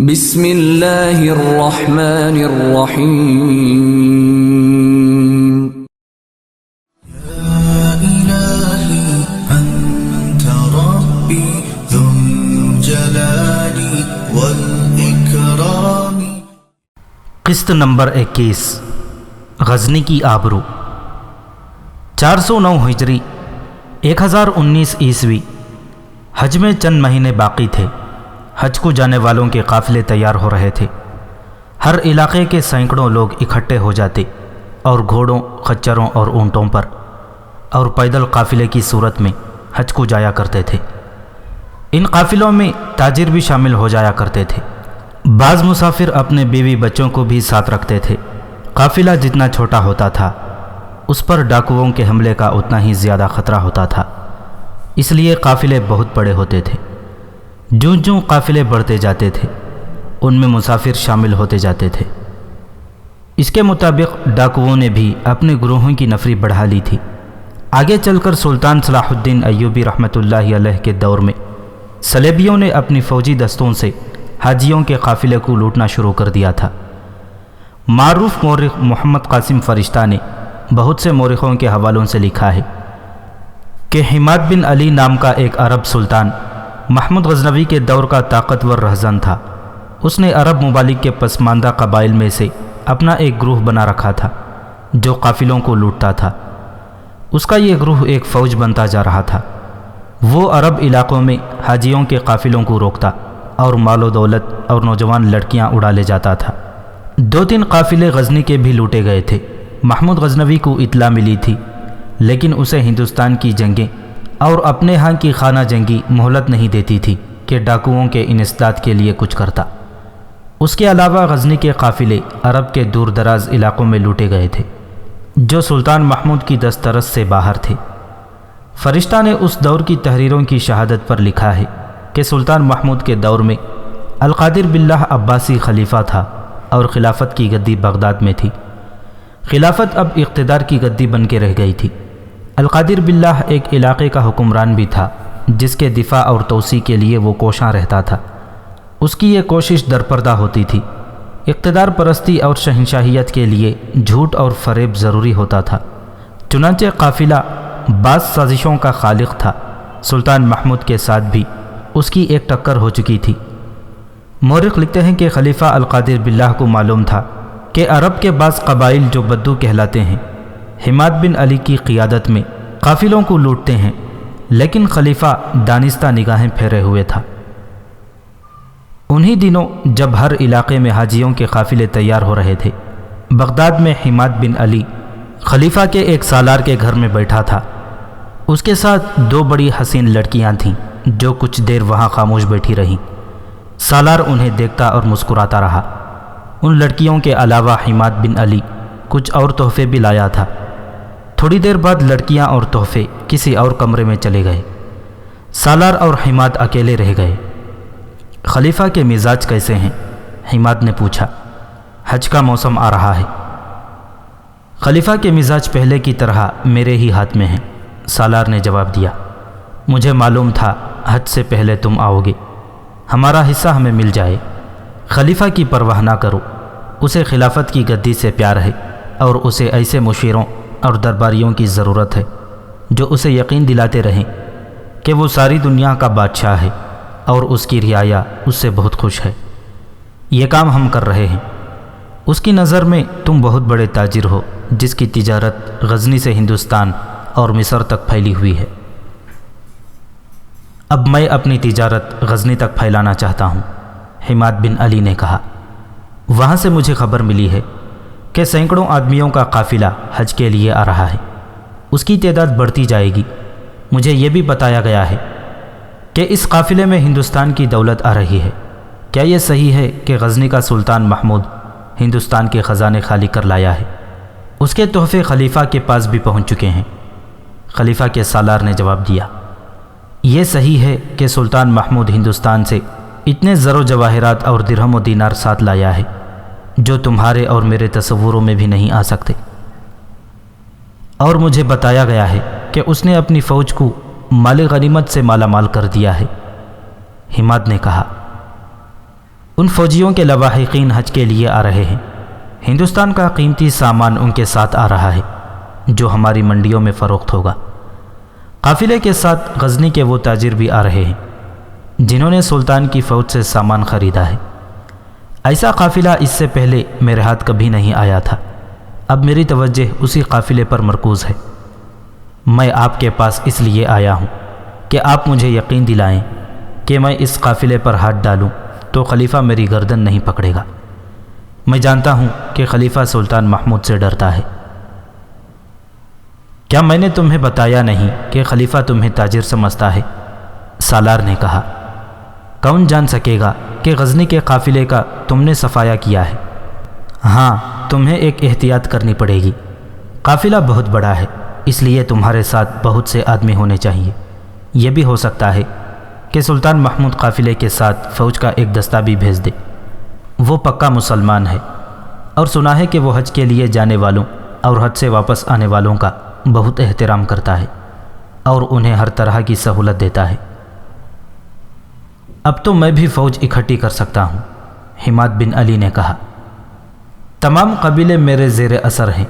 بسم اللہ الرحمن الرحیم یا الہی انت ربی ذو الجلال والاکرام۔ قسط نمبر 21 غزنی کی آبرو 409 ہجری 1019 عیسوی۔ حج میں چند مہینے باقی تھے۔ حج کو جانے والوں کے قافلے تیار ہو رہے تھے۔ ہر علاقے کے سینکڑوں لوگ اکٹھے ہو جاتے اور گھوڑوں، خچروں اور اونٹوں پر اور پیدل قافلے کی صورت میں حج کو جایا کرتے تھے۔ ان قافلوں میں تاجر بھی شامل ہو جایا کرتے تھے۔ بعض مسافر اپنے بیوی بچوں کو بھی ساتھ رکھتے تھے۔ قافلہ جتنا چھوٹا ہوتا تھا اس پر ڈاکوؤں کے حملے کا اتنا ہی زیادہ خطرہ ہوتا تھا، اس لیے قافلے بہت بڑے ہوتے تھے۔ جوں جوں قافلے بڑھتے جاتے تھے ان میں مسافر شامل ہوتے جاتے تھے۔ اس کے مطابق ڈاکوؤں نے بھی اپنے گروہوں کی نفری بڑھا لی تھی۔ آگے چل کر سلطان صلاح الدین ایوبی رحمۃ اللہ علیہ کے دور میں صلیبیوں نے اپنی فوجی دستوں سے حاجیوں کے قافلے کو لوٹنا شروع کر دیا تھا۔ معروف مورخ محمد قاسم فرشتہ نے بہت سے مورخوں کے حوالوں سے لکھا ہے کہ حماد بن علی نام کا ایک عرب سلطان محمود غزنوی کے دور کا طاقتور رہزن تھا۔ اس نے عرب ممالک کے پسماندہ قبائل میں سے اپنا ایک گروہ بنا رکھا تھا جو قافلوں کو لوٹتا تھا۔ اس کا یہ گروہ ایک فوج بنتا جا رہا تھا۔ وہ عرب علاقوں میں حاجیوں کے قافلوں کو روکتا اور مال و دولت اور نوجوان لڑکیاں اڑا لے جاتا تھا۔ 2-3 قافلے غزنی کے بھی لوٹے گئے تھے۔ محمود غزنوی کو اطلاع ملی تھی، لیکن اسے ہندوستان کی جنگیں اور اپنے ہاں کی خانہ جنگی مہلت نہیں دیتی تھی کہ ڈاکوؤں کے انسداد کے لیے کچھ کرتا۔ اس کے علاوہ غزنی کے قافلے عرب کے دور دراز علاقوں میں لوٹے گئے تھے جو سلطان محمود کی دسترس سے باہر تھے۔ فرشتہ نے اس دور کی تحریروں کی شہادت پر لکھا ہے کہ سلطان محمود کے دور میں القادر باللہ عباسی خلیفہ تھا اور خلافت کی گدی بغداد میں تھی۔ خلافت اب اقتدار کی گدی بن کے رہ گئی تھی۔ القادر باللہ ایک علاقے کا حکمران بھی تھا جس کے دفاع اور توسیع کے لیے وہ کوشاں رہتا تھا۔ اس کی یہ کوشش درپردہ ہوتی تھی۔ اقتدار پرستی اور شہنشاہیت کے لیے جھوٹ اور فریب ضروری ہوتا تھا۔ چنانچہ قافلہ بعض سازشوں کا خالق تھا۔ سلطان محمود کے ساتھ بھی اس کی ایک ٹکر ہو چکی تھی۔ مورخ لکھتے ہیں کہ خلیفہ القادر باللہ کو معلوم تھا کہ عرب کے بعض قبائل جو بدو کہلاتے ہیں حماد بن علی کی قیادت میں قافلوں کو لوٹتے ہیں، لیکن خلیفہ دانستہ نگاہیں پھیرے ہوئے تھا۔ انہی دنوں جب ہر علاقے میں حاجیوں کے قافلے تیار ہو رہے تھے، بغداد میں حماد بن علی خلیفہ کے ایک سالار کے گھر میں بیٹھا تھا۔ اس کے ساتھ 2 بڑی حسین لڑکیاں تھیں جو کچھ دیر وہاں خاموش بیٹھی رہیں۔ سالار انہیں دیکھتا اور مسکراتا رہا۔ ان لڑکیوں کے علاوہ حماد بن علی کچھ اور تحفے بھی لایا تھا۔ تھوڑی دیر بعد لڑکیاں اور تحفے کسی اور کمرے میں چلے گئے۔ سالار اور حماد اکیلے رہ گئے۔ خلیفہ کے مزاج کیسے ہیں؟ حماد نے پوچھا۔ حج کا موسم آ رہا ہے۔ خلیفہ کے مزاج پہلے کی طرح میرے ہی ہاتھ میں ہیں، سالار نے جواب دیا۔ مجھے معلوم تھا حج سے پہلے تم آؤ گے، ہمارا حصہ ہمیں مل جائے۔ خلیفہ کی پرواہ نہ کرو، اسے خلافت کی گدی سے پیار ہے اور اسے ایسے مشیروں اور درباریوں کی ضرورت ہے جو اسے یقین دلاتے رہیں کہ وہ ساری دنیا کا بادشاہ ہے اور اس کی رعایا اس سے بہت خوش ہے۔ یہ کام ہم کر رہے ہیں۔ اس کی نظر میں تم بہت بڑے تاجر ہو جس کی تجارت غزنی سے ہندوستان اور مصر تک پھیلی ہوئی ہے۔ اب میں اپنی تجارت غزنی تک پھیلانا چاہتا ہوں، حماد بن علی نے کہا۔ وہاں سے مجھے خبر ملی ہے کہ سینکڑوں آدمیوں کا قافلہ حج کے لیے آ رہا ہے۔ اس کی تعداد بڑھتی جائے گی۔ مجھے یہ بھی بتایا گیا ہے کہ اس قافلے میں ہندوستان کی دولت آ رہی ہے۔ کیا یہ صحیح ہے کہ غزنی کا سلطان محمود ہندوستان کے خزانے خالی کر لایا ہے؟ اس کے تحفے خلیفہ کے پاس بھی پہنچ چکے ہیں۔ خلیفہ کے سالار نے جواب دیا۔ یہ صحیح ہے کہ سلطان محمود ہندوستان سے اتنے زر و جواہرات اور درہم و دینار ساتھ لایا ہے جو تمہارے اور میرے تصوروں میں بھی نہیں آ سکتے، اور مجھے بتایا گیا ہے کہ اس نے اپنی فوج کو مال غنیمت سے مالا مال کر دیا ہے۔ حماد نے کہا۔ ان فوجیوں کے لواحقین حج کے لیے آ رہے ہیں۔ ہندوستان کا قیمتی سامان ان کے ساتھ آ رہا ہے جو ہماری منڈیوں میں فروخت ہوگا۔ قافلے کے ساتھ غزنی کے وہ تاجر بھی آ رہے ہیں جنہوں نے سلطان کی فوج سے سامان خریدا ہے۔ ایسا قافلہ اس سے پہلے میرے ہاتھ کبھی نہیں آیا تھا۔ اب میری توجہ اسی قافلے پر مرکوز ہے۔ میں آپ کے پاس اس لیے آیا ہوں کہ آپ مجھے یقین دلائیں کہ میں اس قافلے پر ہاتھ ڈالوں تو خلیفہ میری گردن نہیں پکڑے گا۔ میں جانتا ہوں کہ خلیفہ سلطان محمود سے ڈرتا ہے۔ کیا میں نے تمہیں بتایا نہیں کہ خلیفہ تمہیں تاجر سمجھتا ہے؟ سالار نے کہا۔ کون جان سکے گا کہ غزنی کے قافلے کا تم نے صفایا کیا ہے؟ ہاں، تمہیں ایک احتیاط کرنی پڑے گی۔ قافلہ بہت بڑا ہے، اس لیے تمہارے ساتھ بہت سے آدمی ہونے چاہیے۔ یہ بھی ہو سکتا ہے کہ سلطان محمود قافلے کے ساتھ فوج کا ایک دستہ بھی بھیج دے۔ وہ پکا مسلمان ہے اور سنا ہے کہ وہ حج کے لیے جانے والوں اور حج سے واپس آنے والوں کا بہت احترام کرتا ہے اور انہیں ہر طرح کی سہولت دیتا ہے۔ اب تو میں بھی فوج اکٹھی کر سکتا ہوں، حماد بن علی نے کہا۔ تمام قبیلے میرے زیر اثر ہیں۔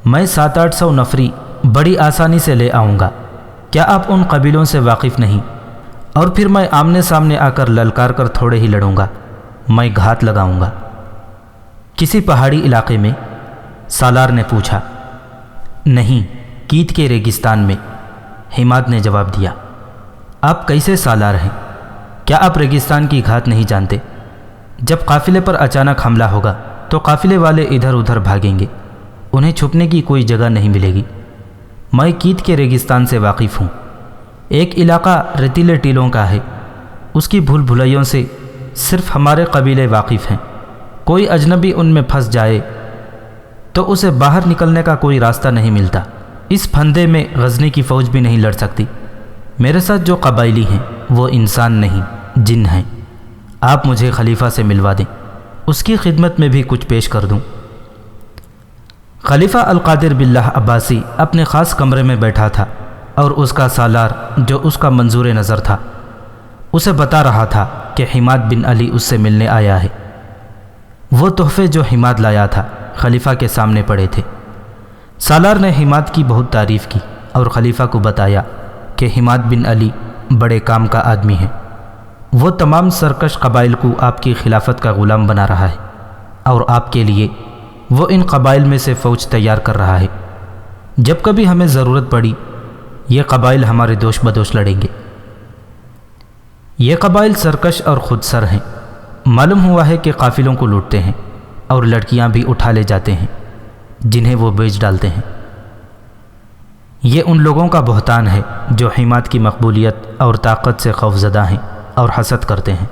میں 700-800 نفری بڑی آسانی سے لے آؤں گا۔ کیا آپ ان قبیلوں سے واقف نہیں؟ اور پھر میں آمنے سامنے آ کر للکار کر تھوڑے ہی لڑوں گا، میں گھات لگاؤں گا۔ کسی پہاڑی علاقے میں؟ سالار نے پوچھا۔ نہیں، کیت کے ریگستان میں، حماد نے جواب دیا۔ آپ کیسے سالار ہیں؟ کیا آپ ریگستان کی گھات نہیں جانتے؟ جب قافلے پر اچانک حملہ ہوگا تو قافلے والے ادھر ادھر بھاگیں گے، انہیں چھپنے کی کوئی جگہ نہیں ملے گی۔ میں کیت کے ریگستان سے واقف ہوں۔ ایک علاقہ ریتیلے ٹیلوں کا ہے، اس کی بھول بھلائیوں سے صرف ہمارے قبیلے واقف ہیں۔ کوئی اجنبی ان میں پھنس جائے تو اسے باہر نکلنے کا کوئی راستہ نہیں ملتا۔ اس پھندے میں غزنی کی فوج بھی نہیں لڑ سکتی۔ میرے ساتھ جو قبائلی ہیں وہ انسان نہیں، جن ہیں۔ آپ مجھے خلیفہ سے ملوا دیں، اس کی خدمت میں بھی کچھ پیش کر دوں۔ خلیفہ القادر باللہ عباسی اپنے خاص کمرے میں بیٹھا تھا اور اس کا سالار جو اس کا منظور نظر تھا اسے بتا رہا تھا کہ حماد بن علی اس سے ملنے آیا ہے۔ وہ تحفے جو حماد لایا تھا خلیفہ کے سامنے پڑے تھے۔ سالار نے حماد کی بہت تعریف کی اور خلیفہ کو بتایا کہ حماد بن علی بڑے کام کا آدمی ہے۔ وہ تمام سرکش قبائل کو آپ کی خلافت کا غلام بنا رہا ہے اور آپ کے لیے وہ ان قبائل میں سے فوج تیار کر رہا ہے۔ جب کبھی ہمیں ضرورت پڑی یہ قبائل ہمارے دوش بدوش لڑیں گے۔ یہ قبائل سرکش اور خود سر ہیں۔ معلوم ہوا ہے کہ قافلوں کو لوٹتے ہیں اور لڑکیاں بھی اٹھا لے جاتے ہیں جنہیں وہ بیچ ڈالتے ہیں۔ یہ ان لوگوں کا بہتان ہے جو حماد کی مقبولیت اور طاقت سے خوفزدہ ہیں اور حسد کرتے ہیں۔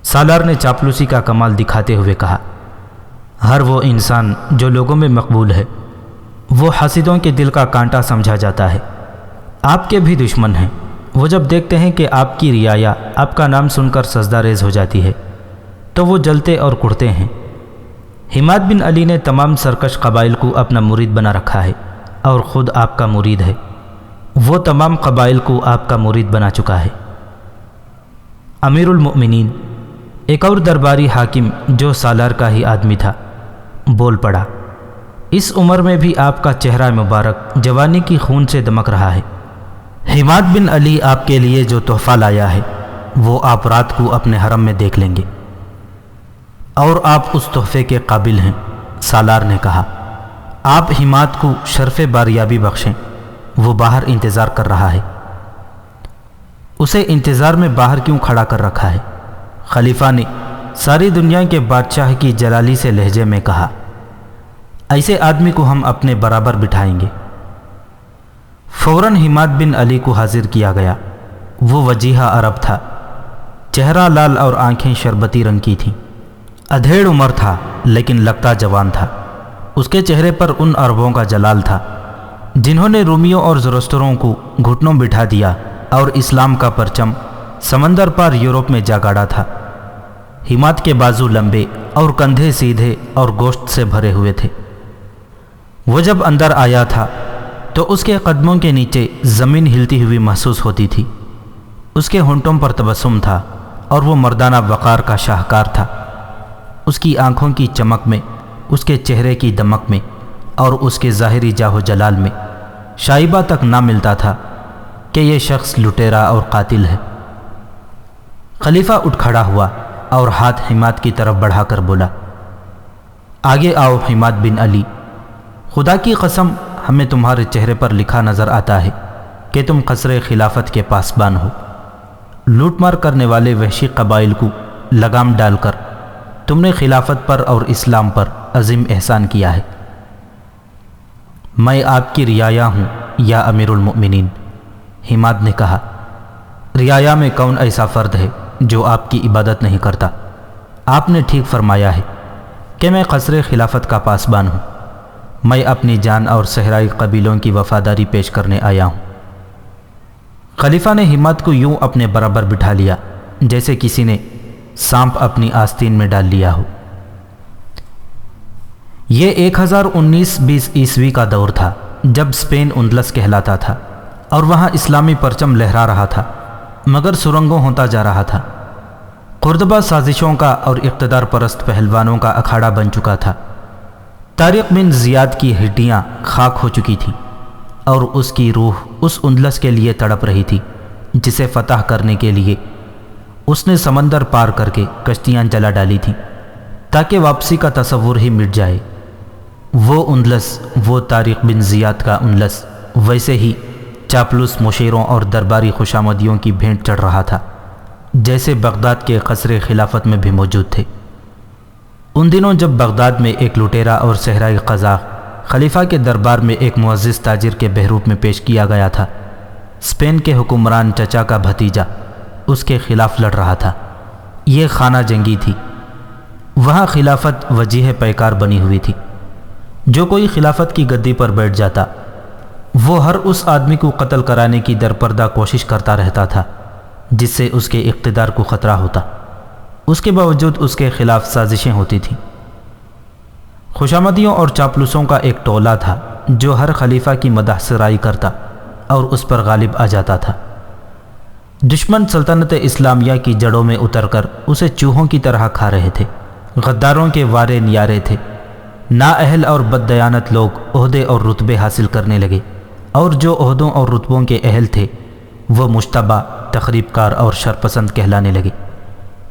سالار نے چاپلوسی کا کمال دکھاتے ہوئے کہا، ہر وہ انسان جو لوگوں میں مقبول ہے وہ حاسدوں کے دل کا کانٹا سمجھا جاتا ہے۔ آپ کے بھی دشمن ہیں، وہ جب دیکھتے ہیں کہ آپ کی رعایا آپ کا نام سن کر سجدہ ریز ہو جاتی ہے تو وہ جلتے اور کڑتے ہیں۔ حماد بن علی نے تمام سرکش قبائل کو اپنا مرید بنا رکھا ہے اور خود آپ کا مرید ہے۔ وہ تمام قبائل کو آپ کا مرید بنا چکا ہے۔ امیر المؤمنین، ایک اور درباری حاکم جو سالار کا ہی آدمی تھا، بول پڑا، اس عمر میں بھی آپ کا چہرہ مبارک جوانی کی خون سے دمک رہا ہے۔ حماد بن علی آپ کے لیے جو تحفہ لایا ہے وہ آپ رات کو اپنے حرم میں دیکھ لیں گے، اور آپ اس تحفے کے قابل ہیں۔ سالار نے کہا، آپ حماد کو شرف باریابی بخشیں، وہ باہر انتظار کر رہا ہے۔ اسے انتظار میں باہر کیوں کھڑا کر رکھا ہے؟ خلیفہ نے ساری دنیا کے بادشاہ کی جلالی سے لہجے میں کہا، ایسے آدمی کو ہم اپنے برابر بٹھائیں گے۔ فوراً حماد بن علی کو حاضر کیا گیا۔ وہ وجیحہ عرب تھا، چہرہ لال اور آنکھیں شربتی رنگ کی تھیں۔ ادھیڑ عمر تھا لیکن لگتا جوان تھا۔ اس کے چہرے پر ان عربوں کا جلال تھا جنہوں نے رومیوں اور زرستروں کو گھٹنوں بٹھا دیا اور اسلام کا پرچم سمندر پار یورپ میں جا گاڑا تھا۔ حماد کے بازو لمبے اور کندھے سیدھے اور گوشت سے بھرے ہوئے تھے۔ وہ جب اندر آیا تھا تو اس کے قدموں کے نیچے زمین ہلتی ہوئی محسوس ہوتی تھی۔ اس کے ہونٹوں پر تبسم تھا اور وہ مردانہ وقار کا شاہکار تھا۔ اس کی آنکھوں کی چمک میں، اس کے چہرے کی دمک میں اور اس کے ظاہری جاہ و جلال میں شائبہ تک نہ ملتا تھا کہ یہ شخص لٹیرا اور قاتل ہے۔ خلیفہ اٹھ کھڑا ہوا اور ہاتھ حماد کی طرف بڑھا کر بولا، آگے آؤ حماد بن علی، خدا کی قسم ہمیں تمہارے چہرے پر لکھا نظر آتا ہے کہ تم قصر خلافت کے پاسبان ہو۔ لوٹ مار کرنے والے وحشی قبائل کو لگام ڈال کر تم نے خلافت پر اور اسلام پر عظیم احسان کیا ہے۔ میں آپ کی رعایا ہوں یا امیر المؤمنین، حماد نے کہا۔ رعایا میں کون ایسا فرد ہے جو آپ کی عبادت نہیں کرتا؟ آپ نے ٹھیک فرمایا ہے کہ میں قصر خلافت کا پاسبان ہوں۔ میں اپنی جان اور صحرائی قبیلوں کی وفاداری پیش کرنے آیا ہوں۔ خلیفہ نے حماد کو یوں اپنے برابر بٹھا لیا جیسے کسی نے سانپ اپنی آستین میں ڈال لیا ہو۔ یہ 1019-20 عیسوی کا دور تھا جب اسپین اندلس کہلاتا تھا اور وہاں اسلامی پرچم لہرا رہا تھا، مگر سرنگوں ہوتا جا رہا تھا۔ قردبہ سازشوں کا اور اقتدار پرست پہلوانوں کا اکھاڑا بن چکا تھا۔ طارق بن زیاد کی ہڈیاں خاک ہو چکی تھیں اور اس کی روح اس اندلس کے لیے تڑپ رہی تھی جسے فتح کرنے کے لیے اس نے سمندر پار کر کے کشتیاں جلا ڈالی تھیں تاکہ واپسی کا تصور ہی مٹ جائے۔ وہ اندلس، وہ طارق بن زیاد کا اندلس ویسے ہی چاپلوس مشیروں اور درباری خوشامدیوں کی بھینٹ چڑھ رہا تھا جیسے بغداد کے قصر خلافت میں بھی موجود تھے۔ ان دنوں جب بغداد میں ایک لٹیرا اور صحرائی قزاق خلیفہ کے دربار میں ایک معزز تاجر کے بہروپ میں پیش کیا گیا تھا، اسپین کے حکمران چچا کا بھتیجا اس کے خلاف لڑ رہا تھا۔ یہ خانہ جنگی تھی، وہاں خلافت وجیہ پیکار بنی ہوئی تھی۔ جو کوئی خلافت کی گدی پر بیٹھ جاتا وہ ہر اس آدمی کو قتل کرانے کی درپردہ کوشش کرتا رہتا تھا جس سے اس کے اقتدار کو خطرہ ہوتا۔ اس کے باوجود اس کے خلاف سازشیں ہوتی تھیں۔ خوشامدیوں اور چاپلوسوں کا ایک ٹولہ تھا جو ہر خلیفہ کی مدح سرائی کرتا اور اس پر غالب آ جاتا تھا۔ دشمن سلطنت اسلامیہ کی جڑوں میں اتر کر اسے چوہوں کی طرح کھا رہے تھے۔ غداروں کے وارے نیارے تھے۔ نااہل اور بددیانت لوگ عہدے اور رتبے حاصل کرنے لگے، اور جو عہدوں اور رتبوں کے اہل تھے وہ مشتبہ، تخریب کار اور شرپسند کہلانے لگے۔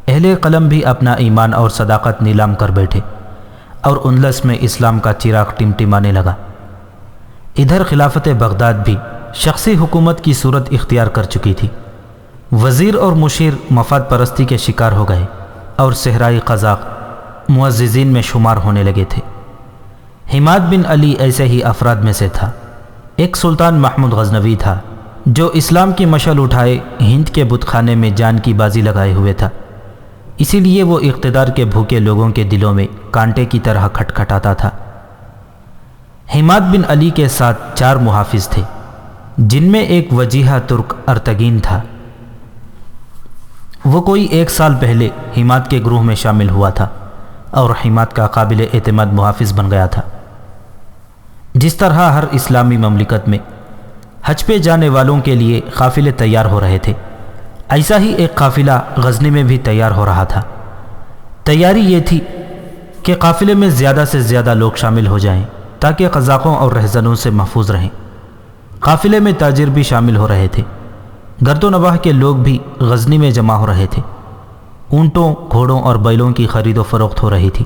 اہل قلم بھی اپنا ایمان اور صداقت نیلام کر بیٹھے اور اندلس میں اسلام کا چراغ ٹمٹمانے لگا۔ ادھر خلافت بغداد بھی شخصی حکومت کی صورت اختیار کر چکی تھی۔ وزیر اور مشیر مفاد پرستی کے شکار ہو گئے اور صحرائی قزاق معززین میں شمار ہونے لگے تھے۔ حماد بن علی ایسے ہی افراد میں سے تھا۔ ایک سلطان محمود غزنوی تھا جو اسلام کی مشعل اٹھائے ہند کے بت خانے میں جان کی بازی لگائے ہوئے تھا، اسی لیے وہ اقتدار کے بھوکے لوگوں کے دلوں میں کانٹے کی طرح کھٹکھٹاتا تھا۔ حماد بن علی کے ساتھ 4 محافظ تھے جن میں ایک وجیحہ ترک ارتگین تھا۔ وہ کوئی 1 سال پہلے حماد کے گروہ میں شامل ہوا تھا اور حماد کا قابل اعتماد محافظ بن گیا تھا۔ جس طرح ہر اسلامی مملکت میں حج پہ جانے والوں کے لیے قافلے تیار ہو رہے تھے، ایسا ہی ایک قافلہ غزنی میں بھی تیار ہو رہا تھا۔ تیاری یہ تھی کہ قافلے میں زیادہ سے زیادہ لوگ شامل ہو جائیں تاکہ قزاقوں اور رہزنوں سے محفوظ رہیں۔ قافلے میں تاجر بھی شامل ہو رہے تھے۔ گرد و نواح کے لوگ بھی غزنی میں جمع ہو رہے تھے۔ اونٹوں، گھوڑوں اور بیلوں کی خرید و فروخت ہو رہی تھی۔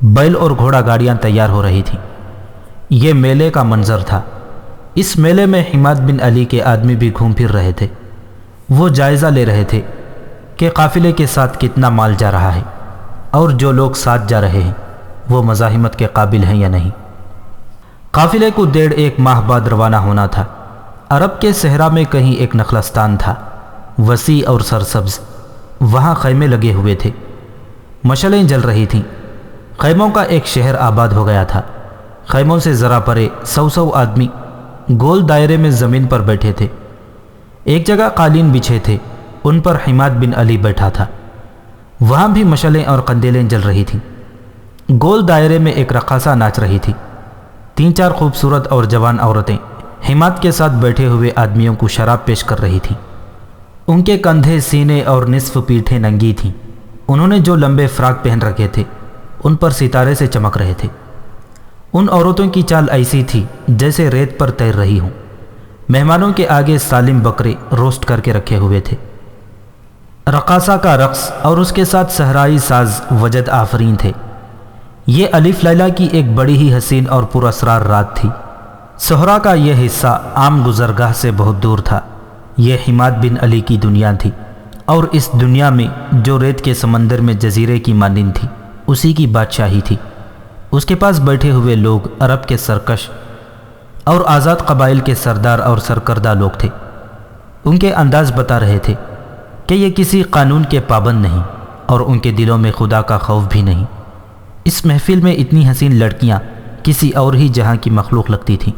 بیل اور گھوڑا گاڑیاں تیار ہو رہی تھیں۔ یہ میلے کا منظر تھا۔ اس میلے میں حماد بن علی کے آدمی بھی گھوم پھر رہے تھے۔ وہ جائزہ لے رہے تھے کہ قافلے کے ساتھ کتنا مال جا رہا ہے اور جو لوگ ساتھ جا رہے ہیں وہ مزاحمت کے قابل ہیں یا نہیں۔ قافلے کو 1.5 ماہ بعد روانہ ہونا تھا۔ عرب کے صحرا میں کہیں ایک نخلستان تھا، وسیع اور سرسبز۔ وہاں خیمے لگے ہوئے تھے، مشعلیں جل رہی تھیں۔ خیموں کا ایک شہر آباد ہو گیا تھا۔ خیموں سے ذرا پرے 100 آدمی گول دائرے میں زمین پر بیٹھے تھے۔ ایک جگہ قالین بچھے تھے، ان پر حماد بن علی بیٹھا تھا۔ وہاں بھی مشعلیں اور قندیلیں جل رہی تھیں۔ گول دائرے میں ایک رقاصہ ناچ رہی تھی۔ 3-4 خوبصورت اور جوان عورتیں حماد کے ساتھ بیٹھے ہوئے آدمیوں کو شراب پیش کر رہی تھیں۔ ان کے کندھے، سینے اور نصف پیٹھیں ننگی تھیں۔ انہوں نے جو لمبے فراق پہن رکھے تھے ان پر ستارے سے چمک رہے تھے۔ ان عورتوں کی چال ایسی تھی جیسے ریت پر تیر رہی ہوں۔ مہمانوں کے آگے سالم بکرے روسٹ کر کے رکھے ہوئے تھے۔ رقاصہ کا رقص اور اس کے ساتھ صحرائی ساز وجد آفرین تھے۔ یہ الف لیلہ کی ایک بڑی ہی حسین اور پراسرار رات تھی۔ صحرا کا یہ حصہ عام گزرگاہ سے بہت دور تھا۔ یہ حماد بن علی کی دنیا تھی، اور اس دنیا میں جو ریت کے سمندر میں جزیرے کی مانند تھی اسی کی بادشاہی تھی۔ اس کے پاس بیٹھے ہوئے لوگ عرب کے سرکش اور آزاد قبائل کے سردار اور سرکردہ لوگ تھے۔ ان کے انداز بتا رہے تھے کہ یہ کسی قانون کے پابند نہیں، اور ان کے دلوں میں خدا کا خوف بھی نہیں۔ اس محفل میں اتنی حسین لڑکیاں کسی اور ہی جہاں کی مخلوق لگتی تھیں۔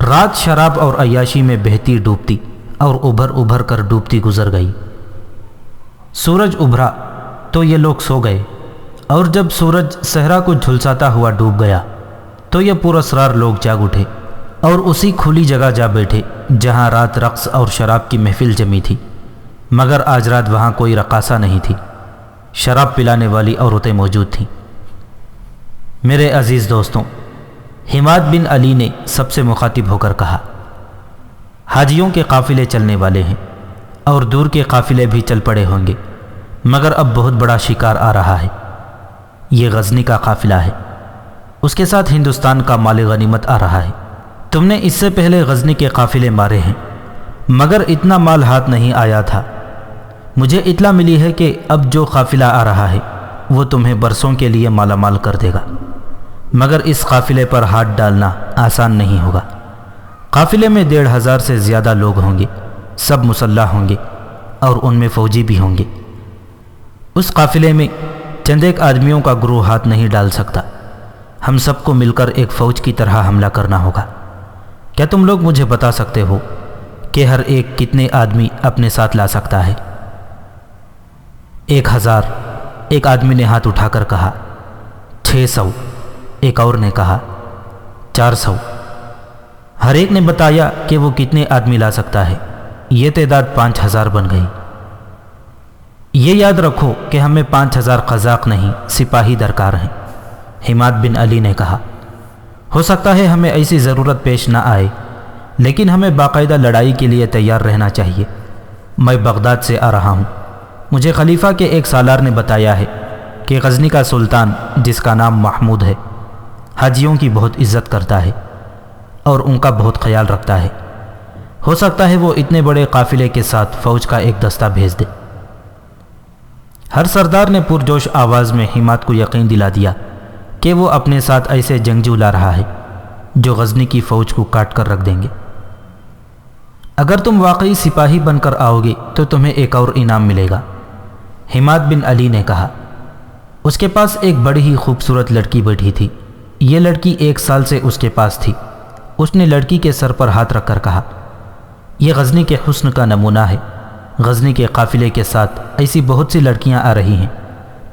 رات شراب اور عیاشی میں بہتی ڈوبتی اور ابھر ابھر کر ڈوبتی گزر گئی۔ سورج ابھرا تو یہ لوگ سو گئے، اور جب سورج صحرا کو جھلساتا ہوا ڈوب گیا تو یہ پراسرار لوگ جاگ اٹھے اور اسی کھلی جگہ جا بیٹھے جہاں رات رقص اور شراب کی محفل جمی تھی، مگر آج رات وہاں کوئی رقاصہ نہیں تھی۔ شراب پلانے والی عورتیں موجود تھیں۔ میرے عزیز دوستوں، حماد بن علی نے سب سے مخاطب ہو کر کہا، حاجیوں کے قافلے چلنے والے ہیں اور دور کے قافلے بھی چل پڑے ہوں گے، مگر اب بہت بڑا شکار آ رہا ہے۔ یہ غزنی کا قافلہ ہے، اس کے ساتھ ہندوستان کا مال غنیمت آ رہا ہے۔ تم نے اس سے پہلے غزنی کے قافلے مارے ہیں، مگر اتنا مال ہاتھ نہیں آیا تھا۔ مجھے اطلاع ملی ہے کہ اب جو قافلہ آ رہا ہے وہ تمہیں برسوں کے لیے مالا مال کر دے گا، مگر اس قافلے پر ہاتھ ڈالنا آسان نہیں ہوگا۔ قافلے میں 1500 سے زیادہ لوگ ہوں گے، سب مسلح ہوں گے اور ان میں فوجی بھی ہوں گے۔ اس قافلے میں چند ایک آدمیوں کا گروہ ہاتھ نہیں ڈال سکتا۔ ہم سب کو مل کر ایک فوج کی طرح حملہ کرنا ہوگا۔ کیا تم لوگ مجھے بتا سکتے ہو کہ ہر ایک کتنے آدمی اپنے ساتھ لا سکتا ہے؟ 1000 ایک آدمی نے ہاتھ اٹھا کر کہا۔ 600 ایک اور نے کہا۔ 400 ہر ایک نے بتایا کہ وہ کتنے آدمی لا سکتا ہے۔ یہ تعداد 5000 بن گئی۔ یہ یاد رکھو کہ ہمیں 5000 قزاق نہیں سپاہی درکار ہیں، حماد بن علی نے کہا۔ ہو سکتا ہے ہمیں ایسی ضرورت پیش نہ آئے، لیکن ہمیں باقاعدہ لڑائی کے لیے تیار رہنا چاہیے۔ میں بغداد سے آ رہا ہوں۔ مجھے خلیفہ کے ایک سالار نے بتایا ہے کہ غزنی کا سلطان، جس کا نام محمود ہے، حاجیوں کی بہت عزت کرتا ہے اور ان کا بہت خیال رکھتا ہے۔ ہو سکتا ہے وہ اتنے بڑے قافلے کے ساتھ فوج کا ایک دستہ بھیج دے۔ ہر سردار نے پرجوش آواز میں حماد کو یقین دلا دیا کہ وہ اپنے ساتھ ایسے جنگجو لا رہا ہے جو غزنی کی فوج کو کاٹ کر رکھ دیں گے۔ اگر تم واقعی سپاہی بن کر آؤ گے تو تمہیں ایک اور انعام ملے گا، حماد بن علی نے کہا۔ اس کے پاس ایک بڑی ہی خوبصورت لڑکی بیٹھی تھی۔ یہ لڑکی 1 سال سے اس کے پاس تھی۔ اس نے لڑکی کے سر پر ہاتھ رکھ کر کہا، یہ غزنی کے حسن کا نمونہ ہے۔ غزنی کے قافلے کے ساتھ ایسی بہت سی لڑکیاں آ رہی ہیں،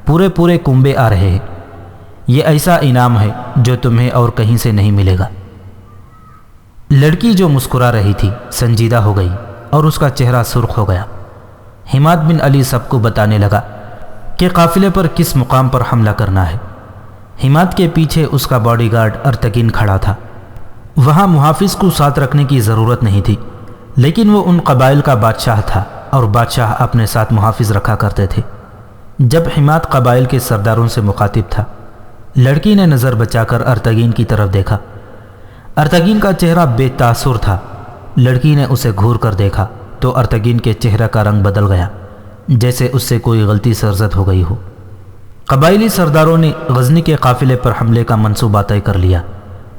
پورے کنبے آ رہے ہیں۔ یہ ایسا انعام ہے جو تمہیں اور کہیں سے نہیں ملے گا۔ لڑکی جو مسکرا رہی تھی سنجیدہ ہو گئی اور اس کا چہرہ سرخ ہو گیا۔ حماد بن علی سب کو بتانے لگا کہ قافلے پر کس مقام پر حملہ کرنا ہے۔ حماد کے پیچھے اس کا باڈی گارڈ ارتگین کھڑا تھا۔ وہاں محافظ کو ساتھ رکھنے کی ضرورت نہیں تھی، لیکن وہ ان قبائل کا بادشاہ تھا اور بادشاہ اپنے ساتھ محافظ رکھا کرتے تھے۔ جب حماد قبائل کے سرداروں سے مخاطب تھا، لڑکی نے نظر بچا کر ارتگین کی طرف دیکھا۔ ارتگین کا چہرہ بے تاثر تھا۔ لڑکی نے اسے گھور کر دیکھا تو ارتگین کے چہرے کا رنگ بدل گیا، جیسے اس سے کوئی غلطی سرزد ہو گئی ہو۔ قبائلی سرداروں نے غزنی کے قافلے پر حملے کا منصوبہ طے کر لیا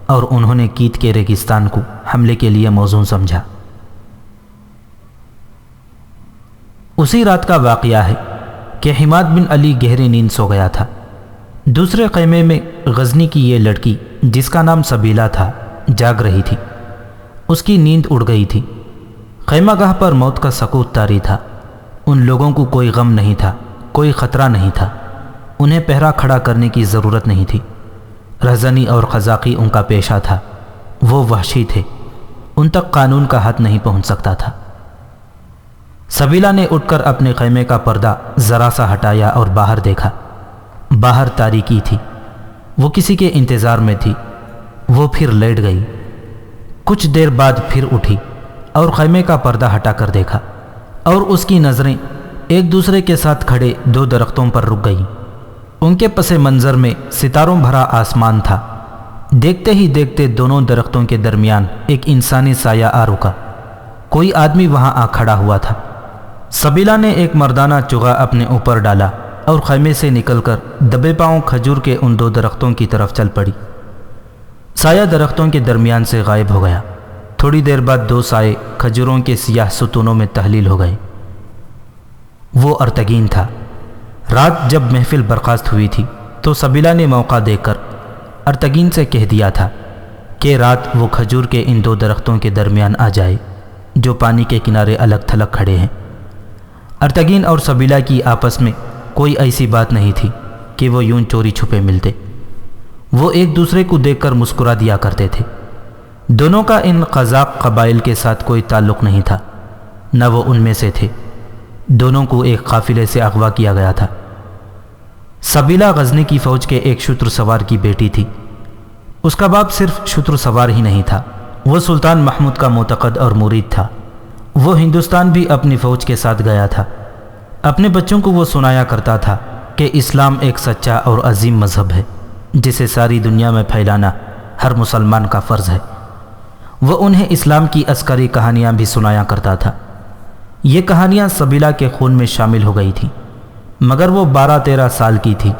اور انہوں نے کیت کے ریگستان کو حملے کے لیے موزوں سمجھا۔ اسی رات کا واقعہ ہے کہ حماد بن علی گہری نیند سو گیا تھا۔ دوسرے خیمے میں غزنی کی یہ لڑکی، جس کا نام سبیلا تھا، جاگ رہی تھی۔ اس کی نیند اڑ گئی تھی۔ خیمہ گاہ پر موت کا سکوت طاری تھا۔ ان لوگوں کو کوئی غم نہیں تھا، کوئی خطرہ نہیں تھا۔ انہیں پہرا کھڑا کرنے کی ضرورت نہیں تھی۔ رہزنی اور قزاقی ان کا پیشہ تھا۔ وہ وحشی تھے، ان تک قانون کا ہاتھ نہیں پہنچ سکتا تھا۔ سبیلا نے اٹھ کر اپنے خیمے کا پردہ ذرا سا ہٹایا اور باہر دیکھا۔ باہر تاریکی تھی، وہ کسی کے انتظار میں تھی۔ وہ پھر لیٹ گئی۔ کچھ دیر بعد پھر اٹھی اور خیمے کا پردہ ہٹا کر دیکھا، اور اس کی نظریں ایک دوسرے کے ساتھ کھڑے 2 درختوں پر رک گئیں۔ ان کے پس منظر میں ستاروں بھرا آسمان تھا۔ دیکھتے ہی دیکھتے دونوں درختوں کے درمیان ایک انسانی سایہ آ رکا۔ کوئی آدمی وہاں آ کھڑا ہوا تھا۔ سبیلا نے ایک مردانہ چغا اپنے اوپر ڈالا اور خیمے سے نکل کر دبے پاؤں کھجور کے ان 2 درختوں کی طرف چل پڑی۔ سایہ درختوں کے درمیان سے غائب ہو گیا۔ تھوڑی دیر بعد 2 سائے کھجوروں کے سیاہ ستونوں میں تحلیل ہو گئے۔ وہ ارتگین تھا۔ رات جب محفل برخاست ہوئی تھی تو سبیلا نے موقع دیکھ کر ارتگین سے کہہ دیا تھا کہ رات وہ کھجور کے ان 2 درختوں کے درمیان آ جائے جو پانی کے کنارے الگ تھلگ کھڑے ہیں۔ ارتگین اور سبیلا کی آپس میں کوئی ایسی بات نہیں تھی کہ وہ یوں چوری چھپے ملتے۔ وہ ایک دوسرے کو دیکھ کر مسکرا دیا کرتے تھے۔ دونوں کا ان قذاق قبائل کے ساتھ کوئی تعلق نہیں تھا، نہ وہ ان میں سے تھے۔ دونوں کو ایک قافلے سے اغوا کیا گیا تھا۔ سبیلا غزنی کی فوج کے ایک شتر سوار کی بیٹی تھی۔ اس کا باپ صرف شتر سوار ہی نہیں تھا، وہ سلطان محمود کا معتقد اور مرید تھا۔ وہ ہندوستان بھی اپنی فوج کے ساتھ گیا تھا۔ اپنے بچوں کو وہ سنایا کرتا تھا کہ اسلام ایک سچا اور عظیم مذہب ہے جسے ساری دنیا میں پھیلانا ہر مسلمان کا فرض ہے۔ وہ انہیں اسلام کی عسکری کہانیاں بھی سنایا کرتا تھا۔ یہ کہانیاں سبیلا کے خون میں شامل ہو گئی تھیں، مگر وہ 12-13 سال کی تھی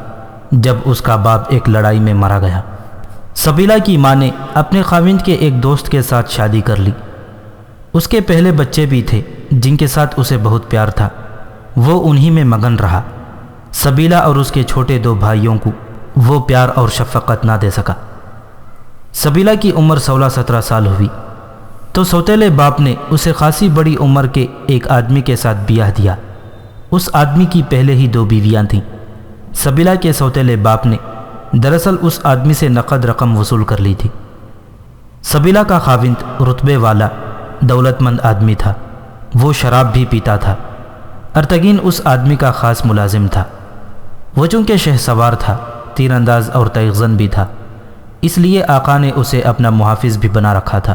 جب اس کا باپ ایک لڑائی میں مارا گیا۔ سبیلا کی ماں نے اپنے خاوند کے ایک دوست کے ساتھ شادی کر لی۔ اس کے پہلے بچے بھی تھے جن کے ساتھ اسے بہت پیار تھا۔ وہ انہی میں مگن رہا۔ سبیلا اور اس کے چھوٹے 2 بھائیوں کو وہ پیار اور شفقت نہ دے سکا۔ سبیلا کی عمر 16-17 سال ہوئی تو سوتیلے باپ نے اسے خاصی بڑی عمر کے ایک آدمی کے ساتھ بیاہ دیا۔ اس آدمی کی پہلے ہی 2 بیویاں تھیں۔ سبیلا کے سوتیلے باپ نے دراصل اس آدمی سے نقد رقم وصول کر لی تھی۔ سبیلا کا خاوند رتبے والا دولت مند آدمی تھا۔ وہ شراب بھی پیتا تھا۔ ارتگین اس آدمی کا خاص ملازم تھا۔ وہ چونکہ شہ سوار تھا، تیر انداز اور تیغ زن بھی تھا، اس لیے آقا نے اسے اپنا محافظ بھی بنا رکھا تھا۔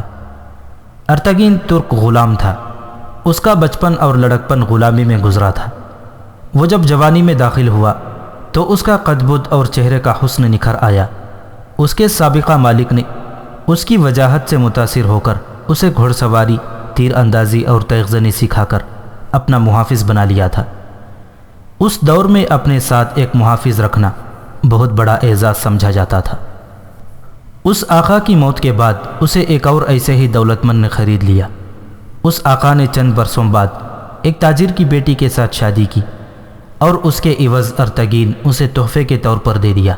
ارتگین ترک غلام تھا۔ اس کا بچپن اور لڑکپن غلامی میں گزرا تھا۔ وہ جب جوانی میں داخل ہوا تو اس کا قد بد اور چہرے کا حسن نکھر آیا۔ اس کے سابقہ مالک نے اس کی وجاہت سے متاثر ہو کر اسے گھوڑ سواری، تیر اندازی اور تیغ زنی سکھا کر اپنا محافظ بنا لیا تھا۔ اس دور میں اپنے ساتھ ایک محافظ رکھنا بہت بڑا اعزاز سمجھا جاتا تھا۔ اس آقا کی موت کے بعد اسے ایک اور ایسے ہی دولت مند نے خرید لیا۔ اس آقا نے چند برسوں بعد ایک تاجر کی بیٹی کے ساتھ شادی کی اور اس کے عوض ارتگین اسے تحفے کے طور پر دے دیا۔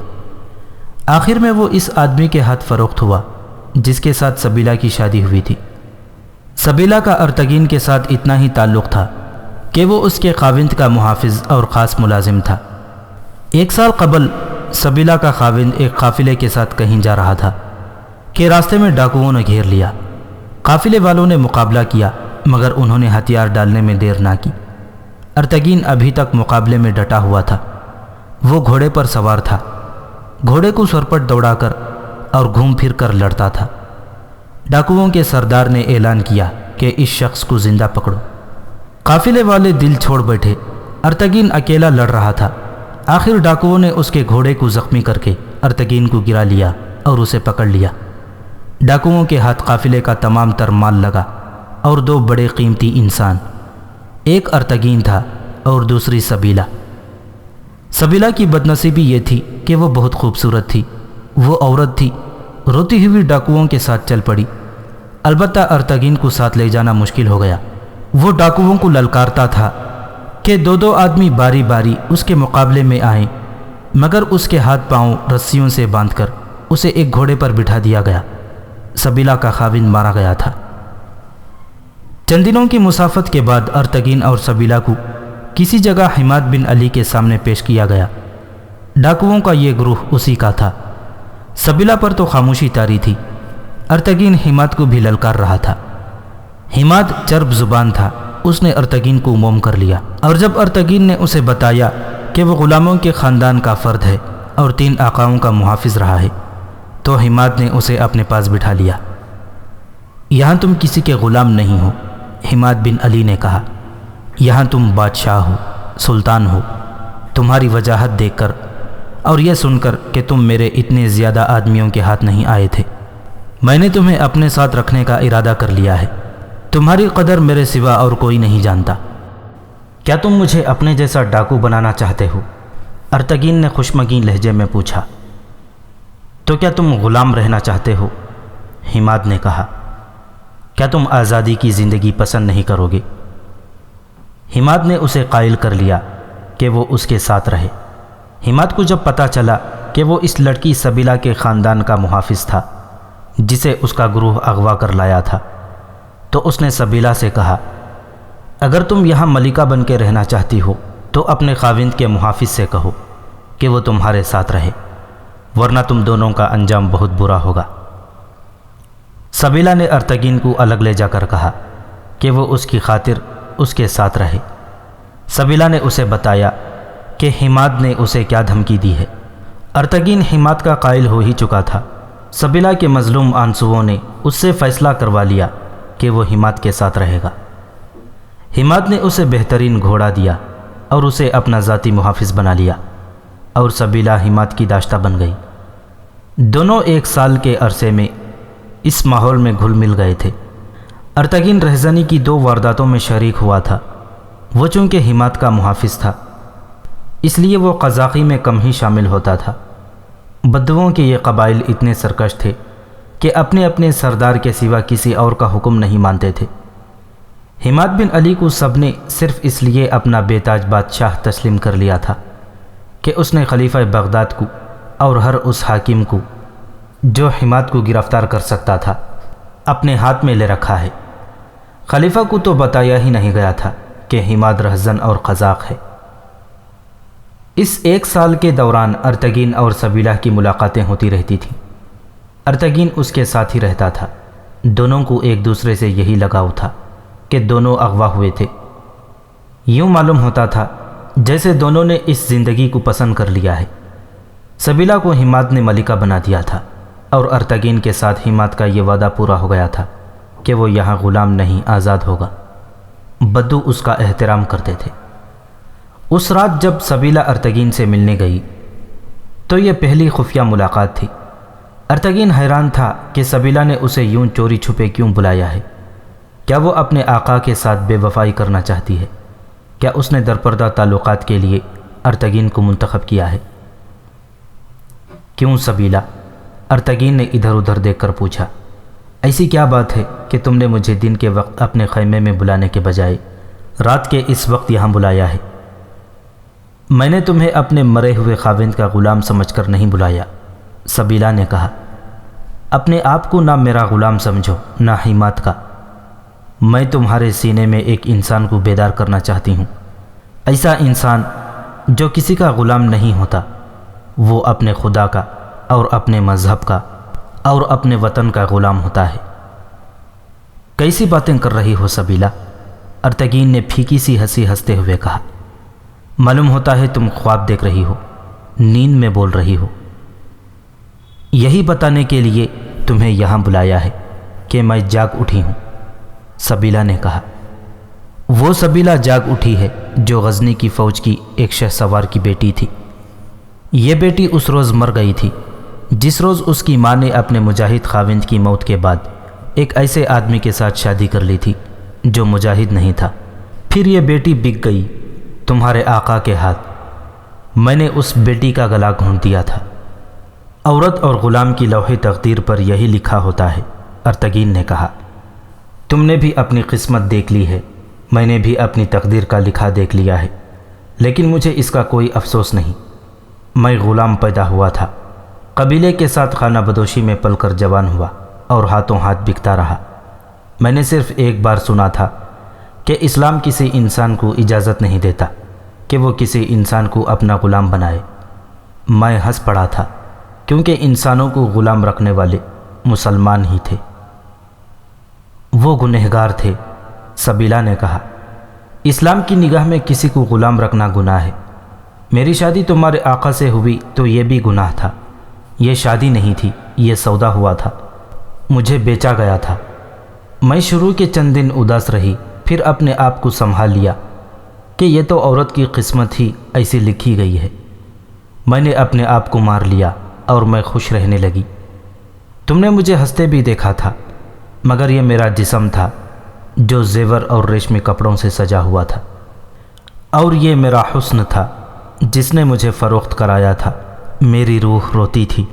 آخر میں وہ اس آدمی کے ہاتھ فروخت ہوا جس کے ساتھ سبیلا کی شادی ہوئی تھی۔ سبیلا کا ارتگین کے ساتھ اتنا ہی تعلق تھا کہ وہ اس کے خاوند کا محافظ اور خاص ملازم تھا۔ 1 سال قبل سبیلا کا خاوند ایک قافلے کے ساتھ کہیں جا رہا تھا کہ راستے میں ڈاکوؤں نے گھیر لیا۔ قافلے والوں نے مقابلہ کیا مگر انہوں نے ہتھیار ڈالنے میں دیر نہ کی۔ ارتگین ابھی تک مقابلے میں ڈٹا ہوا تھا۔ وہ گھوڑے پر سوار تھا، گھوڑے کو سرپٹ دوڑا کر اور گھوم پھر کر لڑتا تھا۔ ڈاکوؤں کے سردار نے اعلان کیا کہ اس شخص کو زندہ پکڑو۔ قافلے والے دل چھوڑ بیٹھے۔ ارتگین اکیلا لڑ رہا تھا۔ آخر ڈاکوؤں نے اس کے گھوڑے کو زخمی کر کے ارتگین کو گرا لیا اور اسے پکڑ لیا۔ ڈاکوؤں کے ہاتھ قافلے کا تمام تر مال لگا اور 2 بڑے قیمتی انسان، ایک ارتگین تھا اور دوسری سبیلا۔ سبیلا کی بدنصیبی یہ تھی کہ وہ بہت خوبصورت تھی۔ وہ عورت تھی، روتی ہوئی ڈاکوؤں کے ساتھ چل پڑی۔ البتہ ارتگین کو ساتھ لے جانا مشکل ہو گیا۔ وہ ڈاکوؤں کو للکارتا تھا کہ 2 آدمی باری باری اس کے مقابلے میں آئیں، مگر اس کے ہاتھ پاؤں رسیوں سے باندھ کر اسے ایک گھوڑے پر بٹھا دیا گیا۔ سبیلا کا خاوند مارا گیا تھا۔ چند دنوں کی مسافت کے بعد ارتگین اور سبیلا کو کسی جگہ حماد بن علی کے سامنے پیش کیا گیا۔ ڈاکوؤں کا یہ گروہ اسی کا تھا۔ سبیلا پر تو خاموشی طاری تھی۔ ارتگین حماد کو بھی للکار رہا تھا۔ حماد چرب زبان تھا، اس نے ارتگین کو موم کر لیا، اور جب ارتگین نے اسے بتایا کہ وہ غلاموں کے خاندان کا فرد ہے اور 3 آقاؤں کا محافظ رہا ہے، تو حماد نے اسے اپنے پاس بٹھا لیا۔ یہاں تم کسی کے غلام نہیں ہو، حماد بن علی نے کہا، یہاں تم بادشاہ ہو، سلطان ہو۔ تمہاری وجاہت دیکھ کر اور یہ سن کر کہ تم میرے اتنے زیادہ آدمیوں کے ہاتھ نہیں آئے تھے، میں نے تمہیں اپنے ساتھ رکھنے کا ارادہ کر لیا ہے۔ تمہاری قدر میرے سوا اور کوئی نہیں جانتا۔ کیا تم مجھے اپنے جیسا ڈاکو بنانا چاہتے ہو؟ ارتگین نے خوشمگین لہجے میں پوچھا۔ تو کیا تم غلام رہنا چاہتے ہو؟ حماد نے کہا۔ کیا تم آزادی کی زندگی پسند نہیں کرو گے؟ حماد نے اسے قائل کر لیا کہ وہ اس کے ساتھ رہے۔ حماد کو جب پتہ چلا کہ وہ اس لڑکی سبیلہ کے خاندان کا محافظ تھا جسے اس کا گروہ اغوا کر لایا تھا، تو اس نے سبیلہ سے کہا، اگر تم یہاں ملکہ بن کے رہنا چاہتی ہو تو اپنے خاوند کے محافظ سے کہو کہ وہ تمہارے ساتھ رہے، ورنہ تم دونوں کا انجام بہت برا ہوگا۔ سبیلہ نے ارتگین کو الگ لے جا کر کہا کہ وہ اس کی خاطر اس کے ساتھ رہے۔ سبیلہ نے اسے بتایا کہ حماد نے اسے کیا دھمکی دی ہے۔ ارتگین حماد کا قائل ہو ہی چکا تھا۔ سبیلہ کے مظلوم آنسوؤں نے اس سے فیصلہ کروا لیا کہ وہ حماد کے ساتھ رہے گا۔ حماد نے اسے بہترین گھوڑا دیا اور اسے اپنا ذاتی محافظ بنا لیا، اور سبیلہ حماد کی داشتہ بن گئی۔ دونوں 1 سال کے عرصے میں اس ماحول میں گھل مل گئے تھے۔ ارتگین رہزنی کی 2 وارداتوں میں شریک ہوا تھا۔ وہ چونکہ حماد کا محافظ تھا، اس لیے وہ قزاقی میں کم ہی شامل ہوتا تھا۔ بدوؤں کے یہ قبائل اتنے سرکش تھے کہ اپنے اپنے سردار کے سوا کسی اور کا حکم نہیں مانتے تھے۔ حماد بن علی کو سب نے صرف اس لیے اپنا بے تاج بادشاہ تسلیم کر لیا تھا کہ اس نے خلیفہ بغداد کو اور ہر اس حاکم کو جو حماد کو گرفتار کر سکتا تھا اپنے ہاتھ میں لے رکھا ہے۔ خلیفہ کو تو بتایا ہی نہیں گیا تھا کہ حماد رہزن اور قزاق ہے۔ اس 1 سال کے دوران ارتگین اور سبیلہ کی ملاقاتیں ہوتی رہتی تھیں۔ ارتگین اس کے ساتھ ہی رہتا تھا۔ دونوں کو ایک دوسرے سے یہی لگاؤ تھا کہ دونوں اغوا ہوئے تھے۔ یوں معلوم ہوتا تھا جیسے دونوں نے اس زندگی کو پسند کر لیا ہے۔ سبیلہ کو حماد نے ملکہ بنا دیا تھا، اور ارتگین کے ساتھ حماد کا یہ وعدہ پورا ہو گیا تھا کہ وہ یہاں غلام نہیں آزاد ہوگا۔ بدو اس کا احترام کرتے تھے۔ اس رات جب سبیلہ ارتگین سے ملنے گئی تو یہ پہلی خفیہ ملاقات تھی۔ ارتگین حیران تھا کہ سبیلہ نے اسے یوں چوری چھپے کیوں بلایا ہے۔ کیا وہ اپنے آقا کے ساتھ بے وفائی کرنا چاہتی ہے؟ کیا اس نے درپردہ تعلقات کے لیے ارتگین کو منتخب کیا ہے؟ کیوں سبیلہ؟ ارتگین نے ادھر ادھر دیکھ کر پوچھا۔ ایسی کیا بات ہے کہ تم نے مجھے دن کے وقت اپنے خیمے میں بلانے کے بجائے رات کے اس وقت یہاں بلایا ہے؟ میں نے تمہیں اپنے مرے ہوئے خاوند کا غلام سمجھ کر نہیں بلایا، سبیلہ نے کہا۔ اپنے آپ کو نہ میرا غلام سمجھو نہ حماد کا۔ میں تمہارے سینے میں ایک انسان کو بیدار کرنا چاہتی ہوں، ایسا انسان جو کسی کا غلام نہیں ہوتا، وہ اپنے خدا کا اور اپنے مذہب کا اور اپنے وطن کا غلام ہوتا ہے۔ کیسی باتیں کر رہی ہو سبیلہ؟ ارتگین نے پھیکی سی ہنسی ہنستے ہوئے کہا۔ معلوم ہوتا ہے تم خواب دیکھ رہی ہو، نیند میں بول رہی ہو۔ یہی بتانے کے لیے تمہیں یہاں بلایا ہے کہ میں جاگ اٹھی ہوں، سبیلہ نے کہا۔ وہ سبیلہ جاگ اٹھی ہے جو غزنی کی فوج کی ایک شہ سوار کی بیٹی تھی۔ یہ بیٹی اس روز مر گئی تھی جس روز اس کی ماں نے اپنے مجاہد خاوند کی موت کے بعد ایک ایسے آدمی کے ساتھ شادی کر لی تھی جو مجاہد نہیں تھا۔ پھر یہ بیٹی بک گئی تمہارے آقا کے ہاتھ۔ میں نے اس بیٹی کا گلا گھونٹ دیا تھا۔ عورت اور غلام کی لوح تقدیر پر یہی لکھا ہوتا ہے، ارتگین نے کہا۔ تم نے بھی اپنی قسمت دیکھ لی ہے، میں نے بھی اپنی تقدیر کا لکھا دیکھ لیا ہے، لیکن مجھے اس کا کوئی افسوس نہیں۔ میں غلام پیدا ہوا تھا، قبیلے کے ساتھ خانہ بدوشی میں پل کر جوان ہوا اور ہاتھوں ہاتھ بکتا رہا۔ میں نے صرف ایک بار سنا تھا کہ اسلام کسی انسان کو اجازت نہیں دیتا کہ وہ کسی انسان کو اپنا غلام بنائے۔ میں ہنس پڑا تھا کیونکہ انسانوں کو غلام رکھنے والے مسلمان ہی تھے۔ وہ گنہگار تھے، سبیلہ نے کہا۔ اسلام کی نگاہ میں کسی کو غلام رکھنا گناہ ہے۔ میری شادی تمہارے آقا سے ہوئی تو یہ بھی گناہ تھا۔ یہ شادی نہیں تھی، یہ سودا ہوا تھا، مجھے بیچا گیا تھا۔ میں شروع کے چند دن اداس رہی، پھر اپنے آپ کو سنبھال لیا کہ یہ تو عورت کی قسمت ہی ایسی لکھی گئی ہے۔ میں نے اپنے آپ کو مار لیا اور میں خوش رہنے لگی۔ تم نے مجھے ہنستے بھی دیکھا تھا، مگر یہ میرا جسم تھا جو زیور اور ریشمی کپڑوں سے سجا ہوا تھا، اور یہ میرا حسن تھا جس نے مجھے فروخت کرایا تھا۔ میری روح روتی تھی۔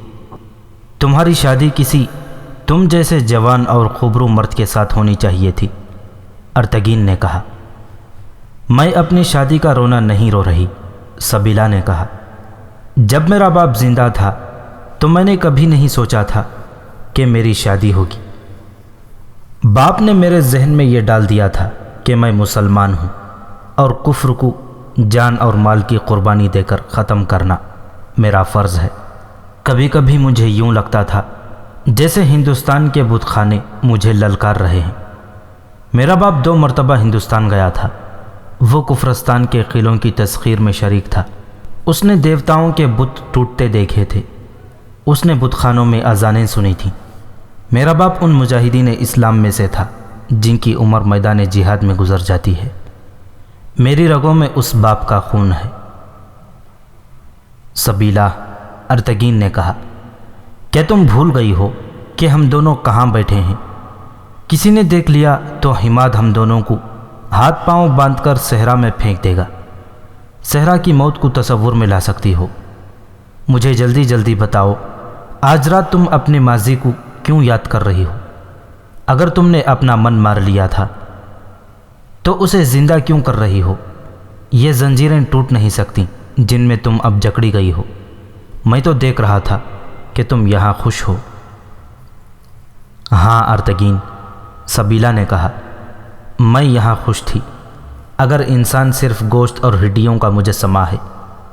تمہاری شادی کسی تم جیسے جوان اور خوبرو مرد کے ساتھ ہونی چاہیے تھی، ارتگین نے کہا۔ میں اپنی شادی کا رونا نہیں رو رہی، سبیلا نے کہا۔ جب میرا باپ زندہ تھا تو میں نے کبھی نہیں سوچا تھا کہ میری شادی ہوگی۔ باپ نے میرے ذہن میں یہ ڈال دیا تھا کہ میں مسلمان ہوں اور کفر کو جان اور مال کی قربانی دے کر ختم کرنا میرا فرض ہے۔ کبھی کبھی مجھے یوں لگتا تھا جیسے ہندوستان کے بت خانے مجھے للکار رہے ہیں۔ میرا باپ 2 مرتبہ ہندوستان گیا تھا۔ وہ کفرستان کے قلعوں کی تسخیر میں شریک تھا۔ اس نے دیوتاؤں کے بت ٹوٹتے دیکھے تھے۔ اس نے بت خانوں میں اذانیں سنی تھیں۔ میرا باپ ان مجاہدین اسلام میں سے تھا جن کی عمر میدان جہاد میں گزر جاتی ہے۔ میری رگوں میں اس باپ کا خون ہے۔ سبیلا، ارتگین نے کہا، کیا تم بھول گئی ہو کہ ہم دونوں کہاں بیٹھے ہیں؟ کسی نے دیکھ لیا تو حماد ہم دونوں کو ہاتھ پاؤں باندھ کر صحرا میں پھینک دے گا۔ صحرا کی موت کو تصور میں لا سکتی ہو۔ مجھے جلدی جلدی بتاؤ، آج رات تم اپنے ماضی کو کیوں یاد کر رہی ہو؟ اگر تم نے اپنا من مار لیا تھا تو اسے زندہ کیوں کر رہی ہو؟ یہ زنجیریں ٹوٹ نہیں سکتی جن میں تم اب جکڑی گئی ہو۔ میں تو دیکھ رہا تھا کہ تم یہاں خوش ہو۔ ہاں ارتگین، سبیلا نے کہا، میں یہاں خوش تھی۔ اگر انسان صرف گوشت اور ہڈیوں کا مجسمہ ہے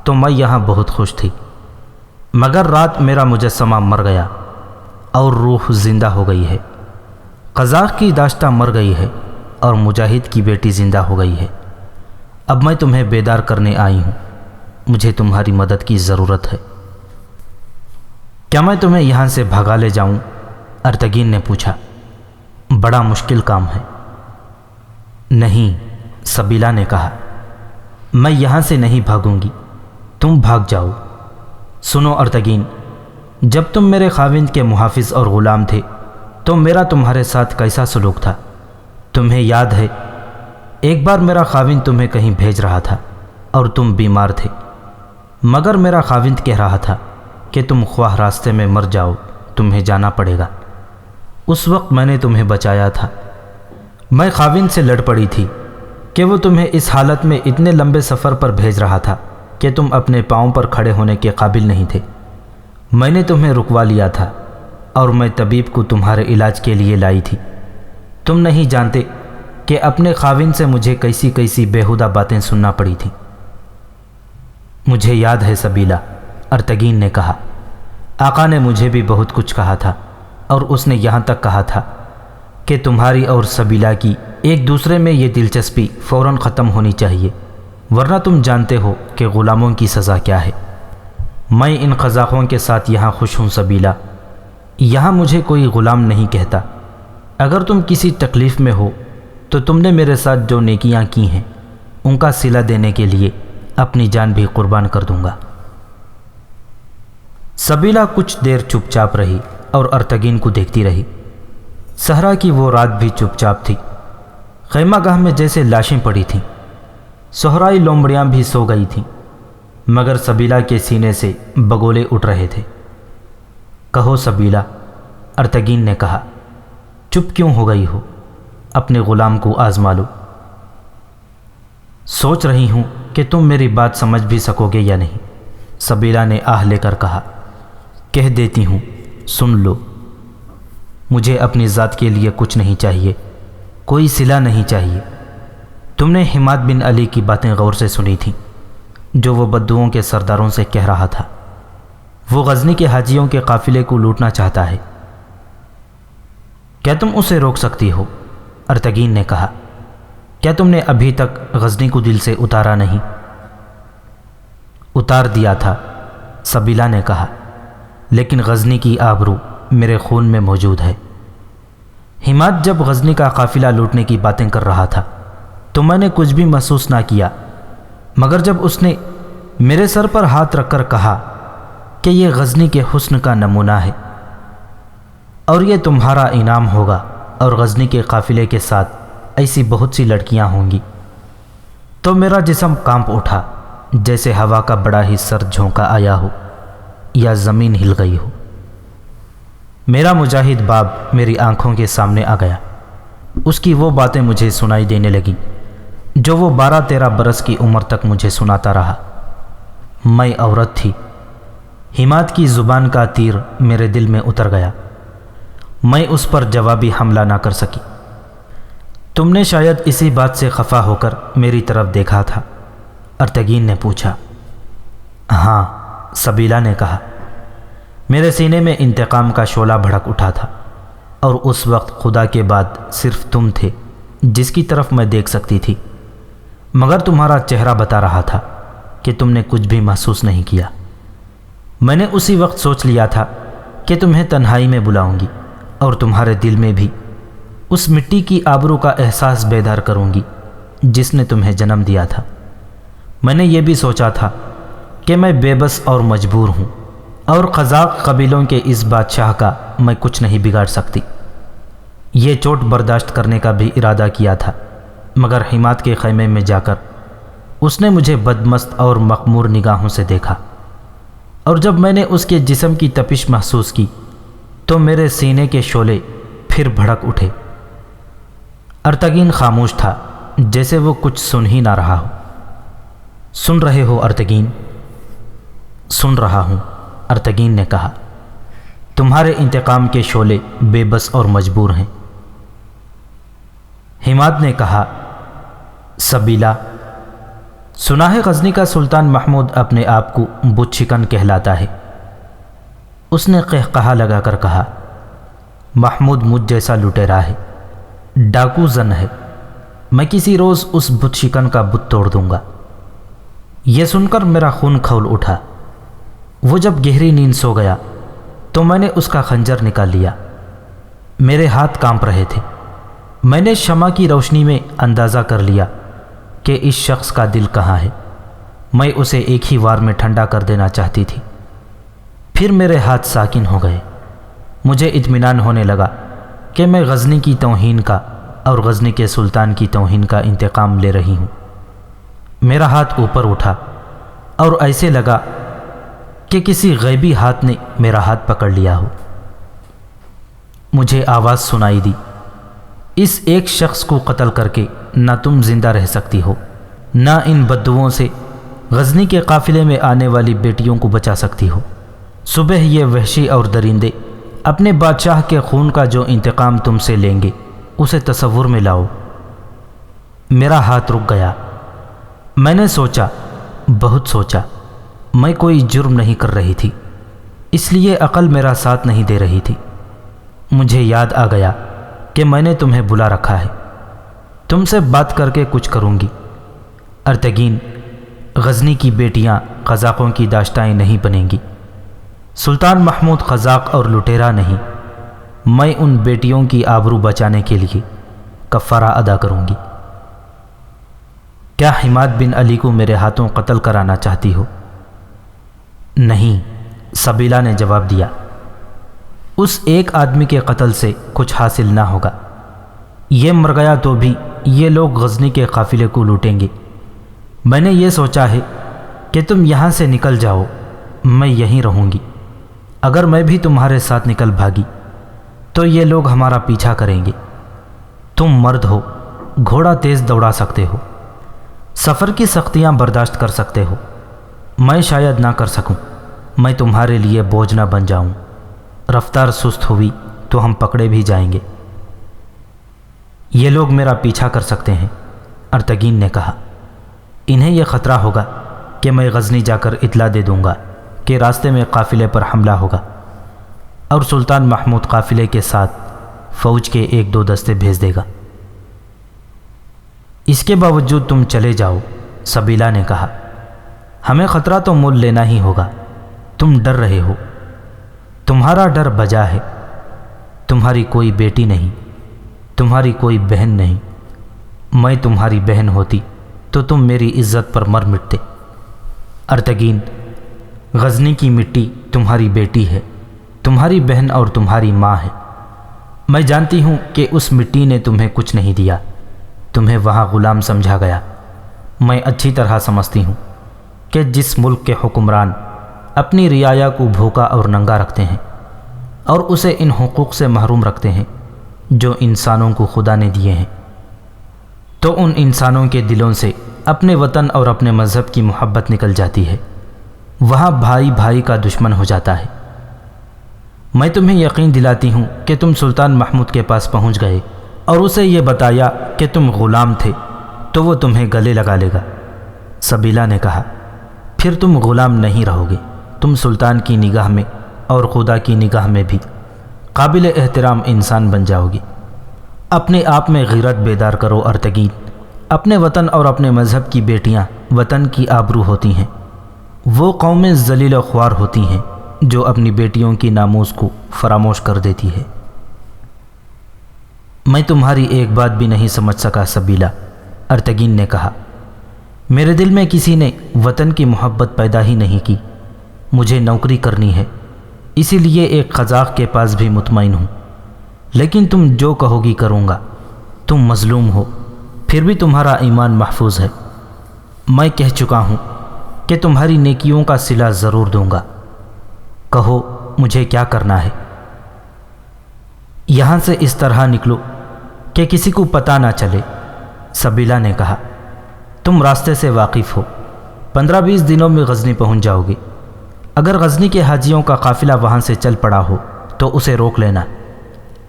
تو میں یہاں بہت خوش تھی، مگر رات میرا مجسمہ مر گیا اور روح زندہ ہو گئی ہے۔ قزاق کی داشتہ مر گئی ہے اور مجاہد کی بیٹی زندہ ہو گئی ہے۔ اب میں تمہیں بیدار کرنے آئی ہوں۔ مجھے تمہاری مدد کی ضرورت ہے۔ کیا میں تمہیں یہاں سے بھگا لے جاؤں؟ ارتگین نے پوچھا۔ بڑا مشکل کام ہے۔ نہیں، سبیلا نے کہا، میں یہاں سے نہیں بھاگوں گی، تم بھاگ جاؤ۔ سنو ارتگین، جب تم میرے خاوند کے محافظ اور غلام تھے تو میرا تمہارے ساتھ کیسا سلوک تھا؟ تمہیں یاد ہے ایک بار میرا خاوند تمہیں کہیں بھیج رہا تھا اور تم بیمار تھے، مگر میرا خاوند کہہ رہا تھا کہ تم خواہ راستے میں مر جاؤ، تمہیں جانا پڑے گا۔ اس وقت میں نے تمہیں بچایا تھا۔ میں خاوند سے لڑ پڑی تھی کہ وہ تمہیں اس حالت میں اتنے لمبے سفر پر بھیج رہا تھا کہ تم اپنے پاؤں پر کھڑے ہونے کے قابل نہیں تھے۔ میں نے تمہیں رکوا لیا تھا اور میں طبیب کو تمہارے علاج کے لیے لائی تھی۔ تم نہیں جانتے کہ اپنے خاوند سے مجھے کیسی کیسی بیہودہ باتیں سننا پڑی تھیں۔ مجھے یاد ہے سبیلا، ارتگین نے کہا، آقا نے مجھے بھی بہت کچھ کہا تھا، اور اس نے یہاں تک کہا تھا کہ تمہاری اور سبیلا کی ایک دوسرے میں یہ دلچسپی فوراً ختم ہونی چاہیے، ورنہ تم جانتے ہو کہ غلاموں کی سزا کیا ہے۔ میں ان قزاقوں کے ساتھ یہاں خوش ہوں سبیلا، یہاں مجھے کوئی غلام نہیں کہتا۔ اگر تم کسی تکلیف میں ہو تو تم نے میرے ساتھ جو نیکیاں کی ہیں ان کا صلہ دینے کے لیے اپنی جان بھی قربان کر دوں گا۔ سبیلا کچھ دیر چپ چاپ رہی اور ارتگین کو دیکھتی رہی۔ صحرا کی وہ رات بھی چپ چاپ تھی۔ خیمہ گاہ میں جیسے لاشیں پڑی تھیں، صحرائی لومڑیاں بھی سو گئی تھیں، مگر سبیلا کے سینے سے بگولے اٹھ رہے تھے۔ کہو سبیلا، ارتگین نے کہا، چپ کیوں ہو گئی ہو؟ اپنے غلام کو آزما لو۔ سوچ رہی ہوں کہ تم میری بات سمجھ بھی سکو گے یا نہیں، سبیلا نے آہ لے کر کہا۔ کہہ دیتی ہوں، سن لو۔ مجھے اپنی ذات کے لیے کچھ نہیں چاہیے، کوئی صلہ نہیں چاہیے۔ تم نے حماد بن علی کی باتیں غور سے سنی تھیں جو وہ بدوؤں کے سرداروں سے کہہ رہا تھا۔ وہ غزنی کے حاجیوں کے قافلے کو لوٹنا چاہتا ہے۔ کیا تم اسے روک سکتی ہو؟ ارتگین نے کہا۔ کیا تم نے ابھی تک غزنی کو دل سے اتارا نہیں؟ اتار دیا تھا، سبیلا نے کہا، لیکن غزنی کی آبرو میرے خون میں موجود ہے۔ حماد جب غزنی کا قافلہ لوٹنے کی باتیں کر رہا تھا تو میں نے کچھ بھی محسوس نہ کیا، مگر جب اس نے میرے سر پر ہاتھ رکھ کر کہا کہ یہ غزنی کے حسن کا نمونہ ہے اور یہ تمہارا انعام ہوگا، اور غزنی کے قافلے کے ساتھ ایسی بہت سی لڑکیاں ہوں گی، تو میرا جسم کانپ اٹھا، جیسے ہوا کا بڑا ہی سرد جھونکا آیا ہو یا زمین ہل گئی ہو۔ میرا مجاہد باب میری آنکھوں کے سامنے آ گیا۔ اس کی وہ باتیں مجھے سنائی دینے لگیں جو وہ 12-13 برس کی عمر تک مجھے سناتا رہا۔ میں عورت تھی۔ حماد کی زبان کا تیر میرے دل میں اتر گیا۔ میں اس پر جوابی حملہ نہ کر سکی۔ تم نے شاید اسی بات سے خفا ہو کر میری طرف دیکھا تھا، ارتگین نے پوچھا۔ ہاں، سبیلا نے کہا۔ میرے سینے میں انتقام کا شعلہ بھڑک اٹھا تھا، اور اس وقت خدا کے بعد صرف تم تھے جس کی طرف میں دیکھ سکتی تھی، مگر تمہارا چہرہ بتا رہا تھا کہ تم نے کچھ بھی محسوس نہیں کیا۔ میں نے اسی وقت سوچ لیا تھا کہ تمہیں تنہائی میں بلاؤں گی اور تمہارے دل میں بھی اس مٹی کی آبرو کا احساس بیدار کروں گی جس نے تمہیں جنم دیا تھا۔ میں نے یہ بھی سوچا تھا کہ میں بے بس اور مجبور ہوں، اور قزاق قبیلوں کے اس بادشاہ کا میں کچھ نہیں بگاڑ سکتی۔ یہ چوٹ برداشت کرنے کا بھی ارادہ کیا تھا، مگر حماد کے خیمے میں جا کر اس نے مجھے بدمست اور مخمور نگاہوں سے دیکھا، اور جب میں نے اس کے جسم کی تپش محسوس کی تو میرے سینے کے شعلے پھر بھڑک اٹھے۔ ارتگین خاموش تھا، جیسے وہ کچھ سن ہی نہ رہا ہو۔ سن رہے ہو ارتگین؟ سن رہا ہوں، ارتگین نے کہا۔ تمہارے انتقام کے شعلے بے بس اور مجبور ہیں۔ حماد نے کہا، سبیلا، سنا ہے غزنی کا سلطان محمود اپنے آپ کو بت شکن کہلاتا ہے۔ اس نے قہقہا لگا کر کہا، محمود مجھ جیسا لٹیرا ہے، ڈاکو زن ہے، میں کسی روز اس بت شکن کا بت توڑ دوں گا۔ یہ سن کر میرا خون کھول اٹھا۔ وہ جب گہری نیند سو گیا تو میں نے اس کا خنجر نکال لیا۔ میرے ہاتھ کانپ رہے تھے۔ میں نے شمع کی روشنی میں اندازہ کر لیا کہ اس شخص کا دل کہاں ہے۔ میں اسے ایک ہی وار میں ٹھنڈا کر دینا چاہتی تھی۔ پھر میرے ہاتھ ساکن ہو گئے۔ مجھے اطمینان ہونے لگا کہ میں غزنی کی توہین کا اور غزنی کے سلطان کی توہین کا انتقام لے رہی ہوں۔ میرا ہاتھ اوپر اٹھا اور ایسے لگا کہ کسی غیبی ہاتھ نے میرا ہاتھ پکڑ لیا ہو۔ مجھے آواز سنائی دی، اس ایک شخص کو قتل کر کے نہ تم زندہ رہ سکتی ہو، نہ ان بدوؤں سے غزنی کے قافلے میں آنے والی بیٹیوں کو بچا سکتی ہو۔ صبح یہ وحشی اور درندے اپنے بادشاہ کے خون کا جو انتقام تم سے لیں گے اسے تصور میں لاؤ۔ میرا ہاتھ رک گیا۔ میں نے سوچا، بہت سوچا۔ میں کوئی جرم نہیں کر رہی تھی، اس لیے عقل میرا ساتھ نہیں دے رہی تھی۔ مجھے یاد آ گیا کہ میں نے تمہیں بلا رکھا ہے، تم سے بات کر کے کچھ کروں گی۔ ارتگین، غزنی کی بیٹیاں قزاقوں کی داشتائیں نہیں بنیں گی۔ سلطان محمود قزاق اور لٹیرا نہیں، میں ان بیٹیوں کی آبرو بچانے کے لیے کفارہ ادا کروں گی۔ کیا حماد بن علی کو میرے ہاتھوں قتل کرانا چاہتی ہو؟ نہیں، سبیلا نے جواب دیا۔ اس ایک آدمی کے قتل سے کچھ حاصل نہ ہوگا۔ یہ مر گیا تو بھی یہ لوگ غزنی کے قافلے کو لوٹیں گے۔ میں نے یہ سوچا ہے کہ تم یہاں سے نکل جاؤ، میں یہیں رہوں گی۔ اگر میں بھی تمہارے ساتھ نکل بھاگی تو یہ لوگ ہمارا پیچھا کریں گے۔ تم مرد ہو، گھوڑا تیز دوڑا سکتے ہو، سفر کی سختیاں برداشت کر سکتے ہو، میں شاید نہ کر سکوں۔ میں تمہارے لیے بوجھ نہ بن جاؤں۔ رفتار سست ہوئی تو ہم پکڑے بھی جائیں گے۔ یہ لوگ میرا پیچھا کر سکتے ہیں، ارتگین نے کہا۔ انہیں یہ خطرہ ہوگا کہ میں غزنی جا کر اطلاع دے دوں گا کہ راستے میں قافلے پر حملہ ہوگا، اور سلطان محمود قافلے کے ساتھ فوج کے 1-2 دستے بھیج دے گا۔ اس کے باوجود تم چلے جاؤ، سبیلا نے کہا۔ ہمیں خطرہ تو مول لینا ہی ہوگا، تم ڈر رہے ہو، تمہارا ڈر بجا ہے۔ تمہاری کوئی بیٹی نہیں، تمہاری کوئی بہن نہیں، میں تمہاری بہن ہوتی تو تم میری عزت پر مر مٹتے۔ ارتگین، غزنی کی مٹی تمہاری بیٹی ہے، تمہاری بہن اور تمہاری ماں ہے۔ میں جانتی ہوں کہ اس مٹی نے تمہیں کچھ نہیں دیا، تمہیں وہاں غلام سمجھا گیا۔ میں اچھی طرح سمجھتی ہوں کہ جس ملک کے حکمران اپنی رعایا کو بھوکا اور ننگا رکھتے ہیں اور اسے ان حقوق سے محروم رکھتے ہیں جو انسانوں کو خدا نے دیے ہیں، تو ان انسانوں کے دلوں سے اپنے وطن اور اپنے مذہب کی محبت نکل جاتی ہے، وہاں بھائی بھائی کا دشمن ہو جاتا ہے۔ میں تمہیں یقین دلاتی ہوں کہ تم سلطان محمود کے پاس پہنچ گئے اور اسے یہ بتایا کہ تم غلام تھے تو وہ تمہیں گلے لگا لے گا۔ سبیلا نے کہا، پھر تم غلام نہیں رہو گے، تم سلطان کی نگاہ میں اور خدا کی نگاہ میں بھی قابل احترام انسان بن جاؤ گی۔ اپنے آپ میں غیرت بیدار کرو ارتگین، اپنے وطن اور اپنے مذہب کی بیٹیاں وطن کی آبرو ہوتی ہیں، وہ قومیں ذلیل و خوار ہوتی ہیں جو اپنی بیٹیوں کی ناموس کو فراموش کر دیتی ہے۔ میں تمہاری ایک بات بھی نہیں سمجھ سکا سبیلا، ارتگین نے کہا۔ میرے دل میں کسی نے وطن کی محبت پیدا ہی نہیں کی، مجھے نوکری کرنی ہے، اسی لیے ایک قزاق کے پاس بھی مطمئن ہوں، لیکن تم جو کہو گی کروں گا۔ تم مظلوم ہو، پھر بھی تمہارا ایمان محفوظ ہے۔ میں کہہ چکا ہوں کہ تمہاری نیکیوں کا صلہ ضرور دوں گا، کہو مجھے کیا کرنا ہے۔ یہاں سے اس طرح نکلو کہ کسی کو پتہ نہ چلے، سبیلا نے کہا۔ تم راستے سے واقف ہو، 15-20 دنوں میں غزنی پہنچ جاؤ گے۔ اگر غزنی کے حاجیوں کا قافلہ وہاں سے چل پڑا ہو تو اسے روک لینا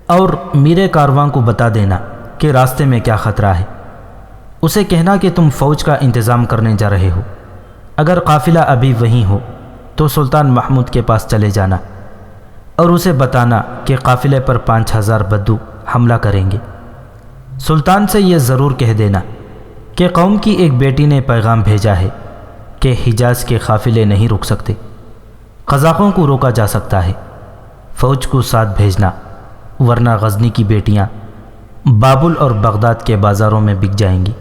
اور میرے کارواں کو بتا دینا کہ راستے میں کیا خطرہ ہے۔ اسے کہنا کہ تم فوج کا انتظام کرنے جا رہے ہو، اگر قافلہ ابھی وہیں ہو تو سلطان محمود کے پاس چلے جانا اور اسے بتانا کہ قافلے پر 5000 بدو حملہ کریں گے۔ سلطان سے یہ ضرور کہہ دینا کہ قوم کی ایک بیٹی نے پیغام بھیجا ہے کہ حجاز کے قافلے نہیں رک سکتے، قزاقوں کو روکا جا سکتا ہے، فوج کو ساتھ بھیجنا، ورنہ غزنی کی بیٹیاں بابل اور بغداد کے بازاروں میں بک جائیں گی۔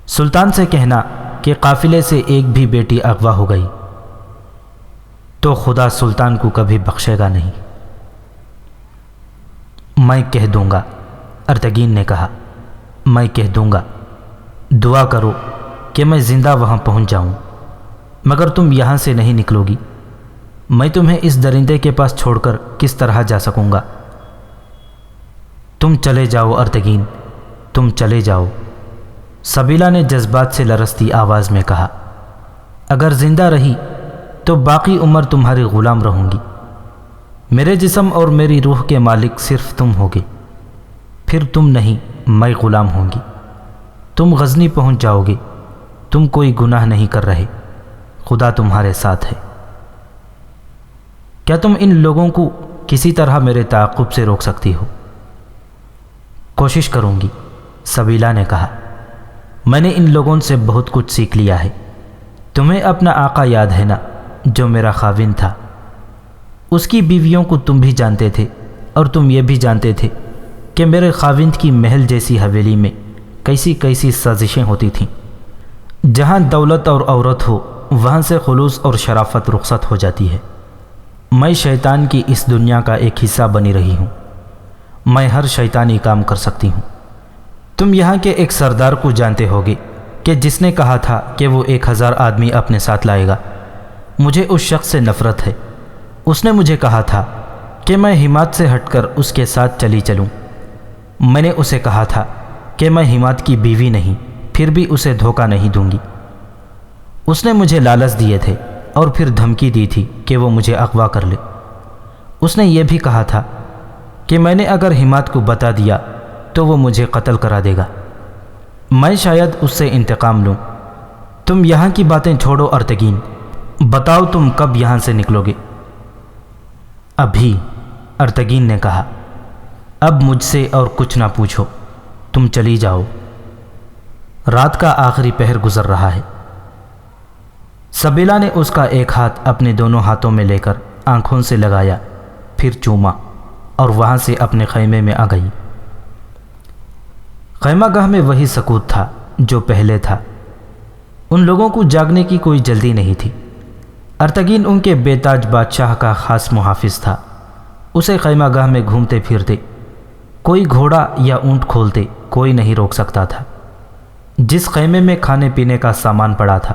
سلطان سے کہنا کہ قافلے سے ایک بھی بیٹی اغوا ہو گئی تو خدا سلطان کو کبھی بخشے گا نہیں۔ میں کہہ دوں گا، ارتگین نے کہا، میں کہہ دوں گا، دعا کرو کہ میں زندہ وہاں پہنچ جاؤں، مگر تم یہاں سے نہیں نکلو گی۔ میں تمہیں اس درندے کے پاس چھوڑ کر کس طرح جا سکوں گا؟ تم چلے جاؤ ارتگین، تم چلے جاؤ، سبیلا نے جذبات سے لرزتی آواز میں کہا۔ اگر زندہ رہی تو باقی عمر تمہاری غلام رہوں گی، میرے جسم اور میری روح کے مالک صرف تم ہوگے، پھر تم نہیں میں غلام ہوں گی۔ تم غزنی پہنچ جاؤ گے، تم کوئی گناہ نہیں کر رہے، خدا تمہارے ساتھ ہے۔ کیا تم ان لوگوں کو کسی طرح میرے تعاقب سے روک سکتی ہو؟ کوشش کروں گی، سبیلا نے کہا۔ میں نے ان لوگوں سے بہت کچھ سیکھ لیا ہے۔ تمہیں اپنا آقا یاد ہے نا جو میرا خاوند تھا؟ اس کی بیویوں کو تم بھی جانتے تھے اور تم یہ بھی جانتے تھے کہ میرے خاوند کی محل جیسی حویلی میں کیسی کیسی سازشیں ہوتی تھیں۔ جہاں دولت اور عورت ہو وہاں سے خلوص اور شرافت رخصت ہو جاتی ہے۔ میں شیطان کی اس دنیا کا ایک حصہ بنی رہی ہوں، میں ہر شیطانی کام کر سکتی ہوں۔ تم یہاں کے ایک سردار کو جانتے ہوگے کہ جس نے کہا تھا کہ وہ 1000 آدمی اپنے ساتھ لائے گا۔ مجھے اس شخص سے نفرت ہے۔ اس نے مجھے کہا تھا کہ میں حماد سے ہٹ کر اس کے ساتھ چلی چلوں۔ میں نے اسے کہا تھا کہ میں حماد کی بیوی نہیں، پھر بھی اسے دھوکہ نہیں دوں گی۔ اس نے مجھے لالچ دیے تھے اور پھر دھمکی دی تھی کہ وہ مجھے اغوا کر لے۔ اس نے یہ بھی کہا تھا کہ میں نے اگر حماد کو بتا دیا تو وہ مجھے قتل کرا دے گا۔ میں شاید اس سے انتقام لوں۔ تم یہاں کی باتیں چھوڑو ارتگین، بتاؤ تم کب یہاں سے نکلو گے؟ ابھی، ارتگین نے کہا۔ اب مجھ سے اور کچھ نہ پوچھو، تم چلی جاؤ۔ رات کا آخری پہر گزر رہا ہے۔ سبیلا نے اس کا ایک ہاتھ اپنے دونوں ہاتھوں میں لے کر آنکھوں سے لگایا، پھر چوما اور وہاں سے اپنے خیمے میں آ گئی۔ خیمہ گاہ میں وہی سکوت تھا جو پہلے تھا۔ ان لوگوں کو جاگنے کی کوئی جلدی نہیں تھی۔ ارتگین ان کے بے تاج بادشاہ کا خاص محافظ تھا۔ اسے خیمہ گاہ میں گھومتے پھرتے کوئی گھوڑا یا اونٹ کھولتے کوئی نہیں روک سکتا تھا۔ جس خیمے میں کھانے پینے کا سامان پڑا تھا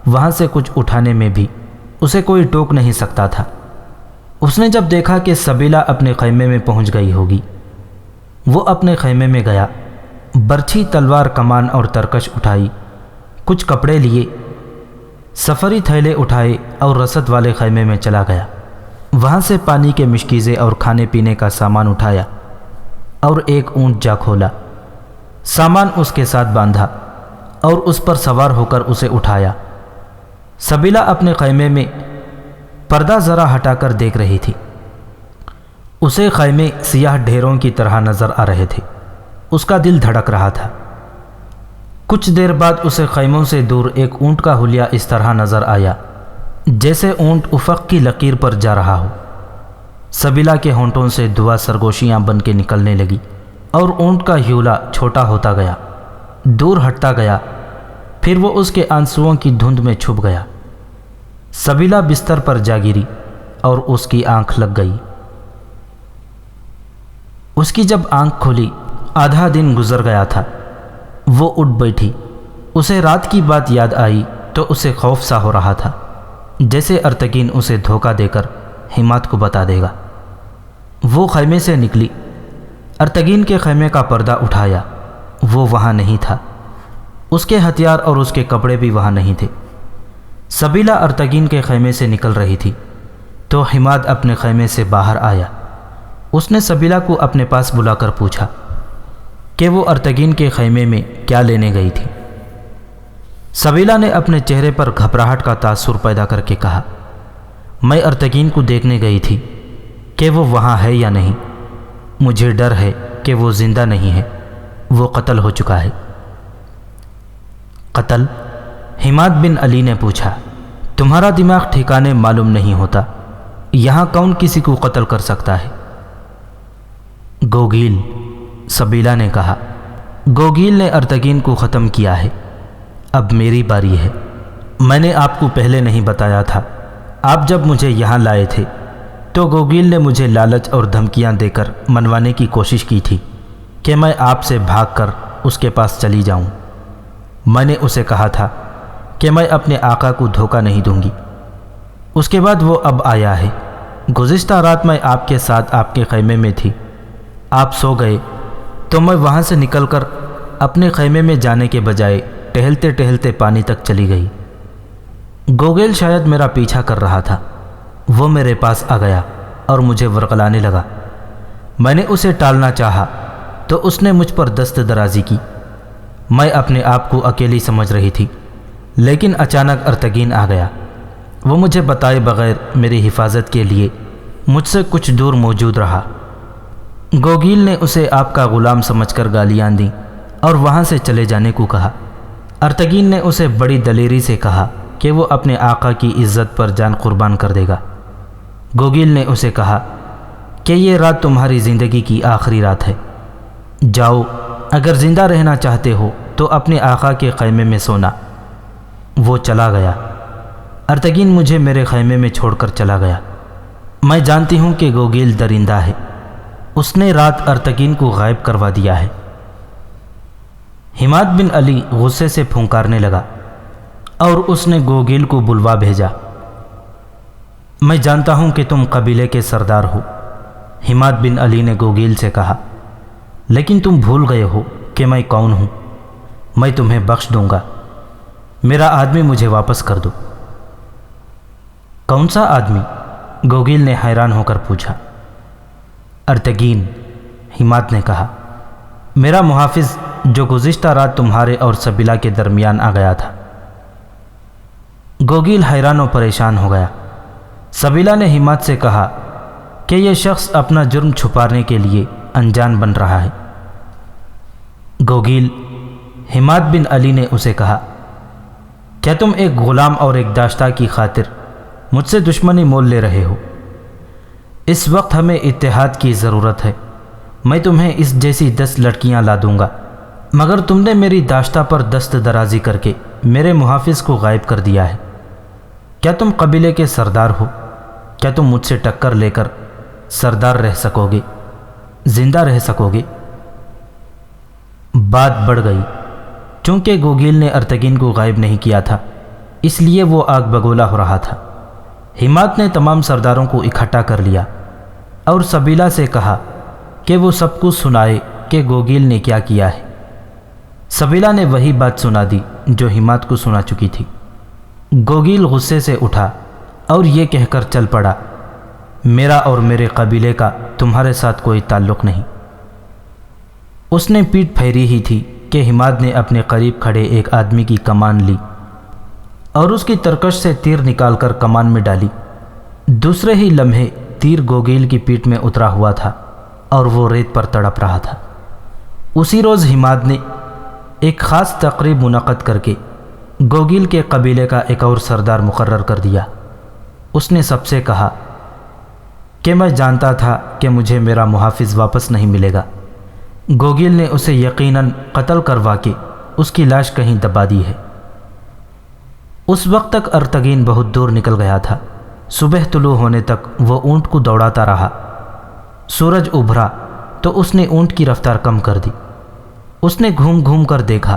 وہاں سے کچھ اٹھانے میں بھی اسے کوئی ٹوک نہیں سکتا تھا۔ اس نے جب دیکھا کہ سبیلا اپنے خیمے میں پہنچ گئی ہوگی، وہ اپنے خیمے میں گیا، برچھی، تلوار، کمان اور ترکش اٹھائی، کچھ کپڑے لیے، سفری تھیلے اٹھائے اور رسد والے خیمے میں چلا گیا۔ وہاں سے پانی کے مشکیزیں اور کھانے پینے کا سامان اٹھایا اور ایک اونٹ جا کھولا، سامان اس کے ساتھ باندھا اور اس پر سوار ہو کر اسے اٹھایا۔ سبیلا اپنے خیمے میں پردہ ذرا ہٹا کر دیکھ رہی تھی۔ اسے خیمے سیاہ ڈھیروں کی طرح نظر آ رہے تھے۔ اس کا دل دھڑک رہا تھا۔ کچھ دیر بعد اسے خیموں سے دور ایک اونٹ کا حلیہ اس طرح نظر آیا جیسے اونٹ افق کی لکیر پر جا رہا ہو۔ سبیلا کے ہونٹوں سے دعا سرگوشیاں بن کے نکلنے لگی اور اونٹ کا حیولہ چھوٹا ہوتا گیا، دور ہٹتا گیا، پھر وہ اس کے آنسوؤں کی دھند میں چھپ گیا۔ سبیلا بستر پر جا گری اور اس کی آنکھ لگ گئی۔ اس کی جب آنکھ کھلی، آدھا دن گزر گیا تھا۔ وہ اٹھ بیٹھی۔ اسے رات کی بات یاد آئی تو اسے خوف سا ہو رہا تھا، جیسے ارتگین اسے دھوکہ دے کر حماد کو بتا دے گا۔ وہ خیمے سے نکلی، ارتگین کے خیمے کا پردہ اٹھایا، وہ وہاں نہیں تھا۔ اس کے ہتھیار اور اس کے کپڑے بھی وہاں نہیں تھے۔ سبیلا ارتگین کے خیمے سے نکل رہی تھی تو حماد اپنے خیمے سے باہر آیا۔ اس نے سبیلا کو اپنے پاس بلا کر پوچھا کہ وہ ارتگین کے خیمے میں کیا لینے گئی تھی۔ سبیلا نے اپنے چہرے پر گھبراہٹ کا تاثر پیدا کر کے کہا، میں ارتگین کو دیکھنے گئی تھی کہ وہ وہاں ہے یا نہیں۔ مجھے ڈر ہے کہ وہ زندہ نہیں ہے، وہ قتل ہو چکا ہے۔ قتل؟ حماد بن علی نے پوچھا، تمہارا دماغ ٹھکانے معلوم نہیں ہوتا، یہاں کون کسی کو قتل کر سکتا ہے؟ گوگیل، سبیلا نے کہا، گوگیل نے ارتگین کو ختم کیا ہے، اب میری باری ہے۔ میں نے آپ کو پہلے نہیں بتایا تھا؟ آپ جب مجھے یہاں لائے تھے تو گوگیل نے مجھے لالچ اور دھمکیاں دے کر منوانے کی کوشش کی تھی کہ میں آپ سے بھاگ کر اس کے پاس چلی جاؤں۔ میں نے اسے کہا تھا کہ میں اپنے آقا کو دھوکہ نہیں دوں گی۔ اس کے بعد وہ اب آیا ہے۔ گزشتہ رات میں آپ کے ساتھ آپ کے خیمے میں تھی، آپ سو گئے تو میں وہاں سے نکل کر اپنے خیمے میں جانے کے بجائے ٹہلتے ٹہلتے پانی تک چلی گئی۔ گوگیل شاید میرا پیچھا کر رہا تھا، وہ میرے پاس آ گیا اور مجھے ورغلانے لگا۔ میں نے اسے ٹالنا چاہا تو اس نے مجھ پر دست درازی کی۔ میں اپنے آپ کو اکیلی سمجھ رہی تھی، لیکن اچانک ارتگین آ گیا۔ وہ مجھے بتائے بغیر میری حفاظت کے لیے مجھ سے کچھ دور موجود رہا۔ گوگیل نے اسے آپ کا غلام سمجھ کر گالیاں دیں اور وہاں سے چلے جانے کو کہا۔ ارتگین نے اسے بڑی دلیری سے کہا کہ وہ اپنے آقا کی عزت پر جان قربان کر دے گا۔ گوگیل نے اسے کہا کہ یہ رات تمہاری زندگی کی آخری رات ہے، جاؤ، اگر زندہ رہنا چاہتے ہو تو اپنے آقا کے خیمے میں سونا۔ وہ چلا گیا۔ ارتگین مجھے میرے خیمے میں چھوڑ کر چلا گیا۔ میں جانتی ہوں کہ گوگیل درندہ ہے، اس نے رات ارتگین کو غائب کروا دیا ہے۔ حماد بن علی غصے سے پھنکارنے لگا اور اس نے گوگیل کو بلوا بھیجا۔ میں جانتا ہوں کہ تم قبیلے کے سردار ہو، حماد بن علی نے گوگیل سے کہا، لیکن تم بھول گئے ہو کہ میں کون ہوں۔ میں تمہیں بخش دوں گا، میرا آدمی مجھے واپس کر دو۔ کون سا آدمی؟ گوگیل نے حیران ہو کر پوچھا۔ ارتگین، حماد نے کہا، میرا محافظ جو گزشتہ رات تمہارے اور سبیلا کے درمیان آ گیا تھا۔ گوگیل حیران و پریشان ہو گیا۔ سبیلا نے حماد سے کہا کہ یہ شخص اپنا جرم چھپانے کے لیے انجان بن رہا ہے۔ گوگیل حماد بن علی نے اسے کہا، کیا تم ایک غلام اور ایک داشتہ کی خاطر مجھ سے دشمنی مول لے رہے ہو؟ اس وقت ہمیں اتحاد کی ضرورت ہے۔ میں تمہیں اس جیسی 10 لڑکیاں لا دوں گا، مگر تم نے میری داشتہ پر دست درازی کر کے میرے محافظ کو غائب کر دیا ہے۔ کیا تم قبیلے کے سردار ہو؟ کیا تم مجھ سے ٹکر لے کر سردار رہ سکو گے، زندہ رہ سکو گے؟ بات بڑھ گئی۔ چونکہ گوگیل نے ارتگین کو غائب نہیں کیا تھا، اس لیے وہ آگ بگولا ہو رہا تھا۔ حماد نے تمام سرداروں کو اکٹھا کر لیا اور سبیلا سے کہا کہ وہ سب کو سنائے کہ گوگیل نے کیا کیا ہے۔ سبیلا نے وہی بات سنا دی جو حماد کو سنا چکی تھی۔ گوگیل غصے سے اٹھا اور یہ کہہ کر چل پڑا، میرا اور میرے قبیلے کا تمہارے ساتھ کوئی تعلق نہیں۔ اس نے پیٹھ پھیری ہی تھی کہ حماد نے اپنے قریب کھڑے ایک آدمی کی کمان لی اور اس کی ترکش سے تیر نکال کر کمان میں ڈالی۔ دوسرے ہی لمحے تیر گوگیل کی پیٹھ میں اترا ہوا تھا اور وہ ریت پر تڑپ رہا تھا۔ اسی روز حماد نے ایک خاص تقریب منعقد کر کے گوگیل کے قبیلے کا ایک اور سردار مقرر کر دیا۔ اس نے سب سے کہا کہ میں جانتا تھا کہ مجھے میرا محافظ واپس نہیں ملے گا۔ گوگیل نے اسے یقیناً قتل کروا کے اس کی لاش کہیں دبا دی ہے۔ اس وقت تک ارتگین بہت دور نکل گیا تھا۔ صبح طلوع ہونے تک وہ اونٹ کو دوڑاتا رہا۔ سورج ابھرا تو اس نے اونٹ کی رفتار کم کر دی۔ اس نے گھوم گھوم کر دیکھا،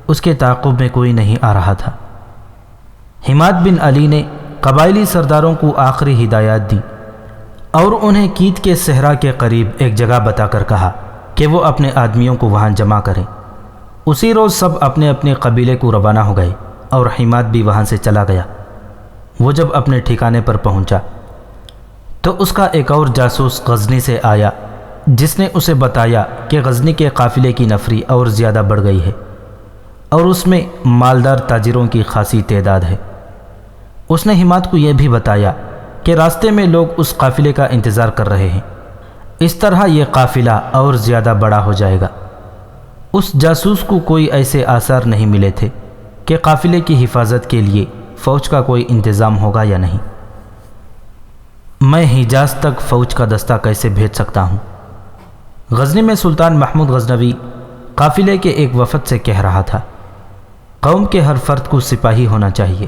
اس کے تعاقب میں کوئی نہیں آ رہا تھا۔ حماد بن علی نے قبائلی سرداروں کو آخری ہدایات دی اور انہیں کیت کے صحرا کے قریب ایک جگہ بتا کر کہا کہ وہ اپنے آدمیوں کو وہاں جمع کریں۔ اسی روز سب اپنے اپنے قبیلے کو روانہ ہو گئے اور حماد بھی وہاں سے چلا گیا۔ وہ جب اپنے ٹھکانے پر پہنچا تو اس کا ایک اور جاسوس غزنی سے آیا، جس نے اسے بتایا کہ غزنی کے قافلے کی نفری اور زیادہ بڑھ گئی ہے اور اس میں مالدار تاجروں کی خاصی تعداد ہے۔ اس نے حماد کو یہ بھی بتایا کہ راستے میں لوگ اس قافلے کا انتظار کر رہے ہیں، اس طرح یہ قافلہ اور زیادہ بڑا ہو جائے گا۔ اس جاسوس کو کوئی ایسے آثار نہیں ملے تھے کہ قافلے کی حفاظت کے لیے فوج کا کوئی انتظام ہوگا یا نہیں۔ میں حجاز تک فوج کا دستہ کیسے بھیج سکتا ہوں؟ غزنی میں سلطان محمود غزنوی قافلے کے ایک وفد سے کہہ رہا تھا، قوم کے ہر فرد کو سپاہی ہونا چاہیے۔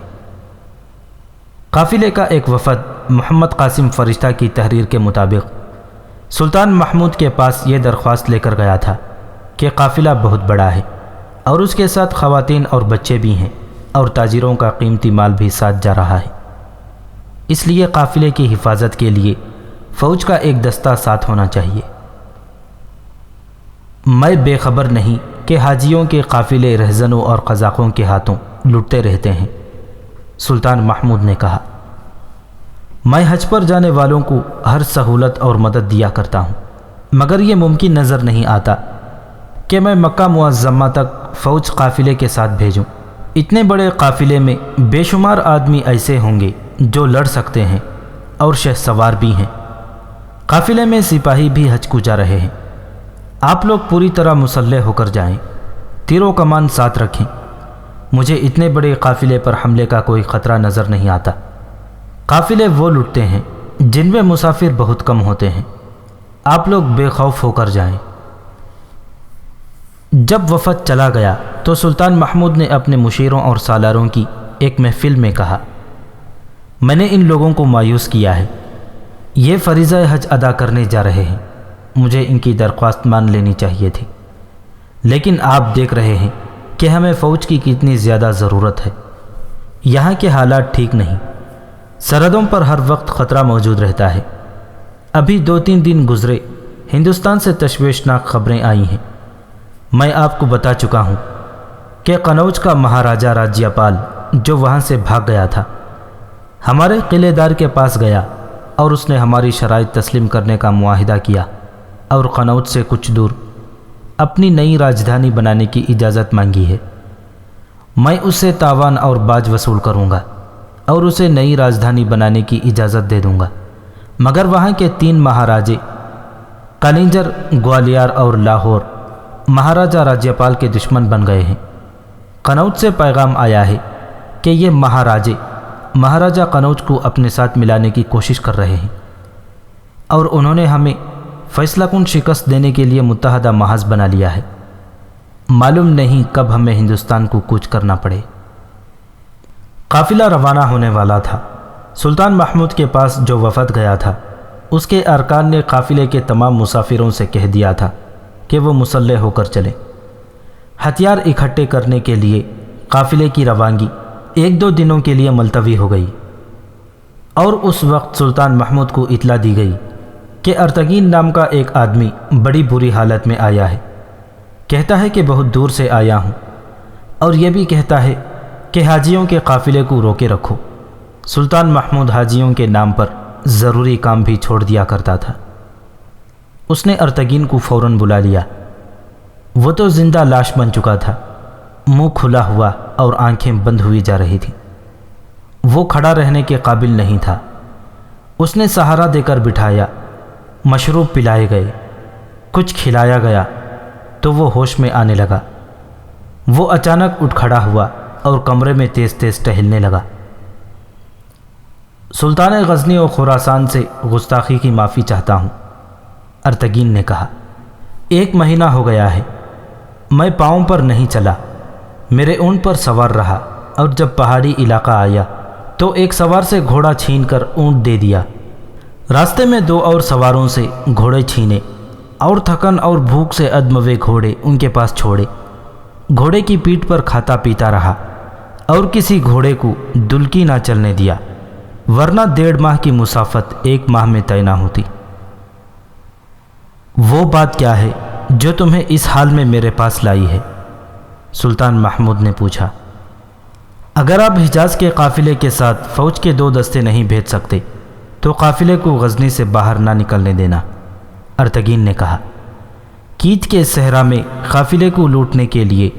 قافلے کا ایک وفد محمد قاسم فرشتہ کی تحریر کے مطابق سلطان محمود کے پاس یہ درخواست لے کر گیا تھا کہ قافلہ بہت بڑا ہے اور اس کے ساتھ خواتین اور بچے بھی ہیں اور تاجروں کا قیمتی مال بھی ساتھ جا رہا ہے، اس لیے قافلے کی حفاظت کے لیے فوج کا ایک دستہ ساتھ ہونا چاہیے۔ میں بے خبر نہیں کہ حاجیوں کے قافلے رہزنوں اور قزاقوں کے ہاتھوں لٹتے رہتے ہیں، سلطان محمود نے کہا۔ میں حج پر جانے والوں کو ہر سہولت اور مدد دیا کرتا ہوں، مگر یہ ممکن نظر نہیں آتا کہ میں مکہ معظمہ تک فوج قافلے کے ساتھ بھیجوں۔ اتنے بڑے قافلے میں بے شمار آدمی ایسے ہوں گے جو لڑ سکتے ہیں اور شہ سوار بھی ہیں۔ قافلے میں سپاہی بھی حج کو جا رہے ہیں۔ آپ لوگ پوری طرح مسلح ہو کر جائیں، تیر و کمان ساتھ رکھیں۔ مجھے اتنے بڑے قافلے پر حملے کا کوئی خطرہ نظر نہیں آتا۔ قافلے وہ لٹتے ہیں جن میں مسافر بہت کم ہوتے ہیں۔ آپ لوگ بے خوف ہو کر جائیں۔ جب وفد چلا گیا تو سلطان محمود نے اپنے مشیروں اور سالاروں کی ایک محفل میں کہا، میں نے ان لوگوں کو مایوس کیا ہے، یہ فریضہ حج ادا کرنے جا رہے ہیں، مجھے ان کی درخواست مان لینی چاہیے تھی، لیکن آپ دیکھ رہے ہیں کہ ہمیں فوج کی کتنی زیادہ ضرورت ہے۔ یہاں کے حالات ٹھیک نہیں، سرحدوں پر ہر وقت خطرہ موجود رہتا ہے۔ ابھی 2-3 دن گزرے، ہندوستان سے تشویشناک خبریں آئی ہیں۔ میں آپ کو بتا چکا ہوں کہ قنوج کا مہاراجہ راجیہ پال جو وہاں سے بھاگ گیا تھا، ہمارے قلعے دار کے پاس گیا اور اس نے ہماری شرائط تسلیم کرنے کا معاہدہ کیا اور قنوج سے کچھ دور اپنی نئی راجدھانی بنانے کی اجازت مانگی ہے۔ میں اس سے تاوان اور باج وصول کروں گا اور اسے نئی راجدھانی بنانے کی اجازت دے دوں گا، مگر وہاں کے 3 مہاراجے کالنجر، گوالیار اور لاہور مہاراجہ راجیپال کے دشمن بن گئے ہیں۔ قنوج سے پیغام آیا ہے کہ یہ مہاراجہ قنوج کو اپنے ساتھ ملانے کی کوشش کر رہے ہیں اور انہوں نے ہمیں فیصلہ کن شکست دینے کے لیے متحدہ محاذ بنا لیا ہے۔ معلوم نہیں کب ہمیں ہندوستان کو کوچ کرنا پڑے۔ قافلہ روانہ ہونے والا تھا۔ سلطان محمود کے پاس جو وفد گیا تھا اس کے ارکان نے قافلے کے تمام مسافروں سے کہہ دیا تھا کہ وہ مسلح ہو کر چلیں۔ ہتھیار اکٹھے کرنے کے لیے قافلے کی روانگی 1-2 دنوں کے لیے ملتوی ہو گئی، اور اس وقت سلطان محمود کو اطلاع دی گئی کہ ارتگین نام کا ایک آدمی بڑی بری حالت میں آیا ہے۔ کہتا ہے کہ بہت دور سے آیا ہوں، اور یہ بھی کہتا ہے کہ حاجیوں کے قافلے کو روکے رکھو۔ سلطان محمود حاجیوں کے نام پر ضروری کام بھی چھوڑ دیا کرتا تھا۔ اس نے ارتگین کو فوراً بلا لیا۔ وہ تو زندہ لاش بن چکا تھا، منہ کھلا ہوا اور آنکھیں بند ہوئی جا رہی تھیں۔ وہ کھڑا رہنے کے قابل نہیں تھا۔ اس نے سہارا دے کر بٹھایا، مشروب پلائے گئے، کچھ کھلایا گیا تو وہ ہوش میں آنے لگا۔ وہ اچانک اٹھ کھڑا ہوا اور کمرے میں تیز تیز ٹہلنے لگا۔ سلطان غزنی اور خراسان سے گستاخی کی معافی چاہتا ہوں، ارتگین نے کہا۔ 1 مہینہ ہو گیا ہے، میں پاؤں پر نہیں چلا، میرے اونٹ پر سوار رہا، اور جب پہاڑی علاقہ آیا تو ایک سوار سے گھوڑا چھین کر اونٹ دے دیا۔ راستے میں 2 اور سواروں سے گھوڑے چھینے، اور تھکن اور بھوک سے ادموے گھوڑے ان کے پاس چھوڑے۔ گھوڑے کی پیٹھ پر کھاتا پیتا رہا اور کسی گھوڑے کو دلکی نہ چلنے دیا، ورنہ 1.5 ماہ کی مسافت 1 ماہ میں طے نہ ہوتی۔ وہ بات کیا ہے جو تمہیں اس حال میں میرے پاس لائی ہے؟ سلطان محمود نے پوچھا۔ اگر آپ حجاز کے قافلے کے ساتھ فوج کے 2 دستے نہیں بھیج سکتے تو قافلے کو غزنی سے باہر نہ نکلنے دینا، ارتگین نے کہا۔ کیت کے صحرا میں قافلے کو لوٹنے کے لیے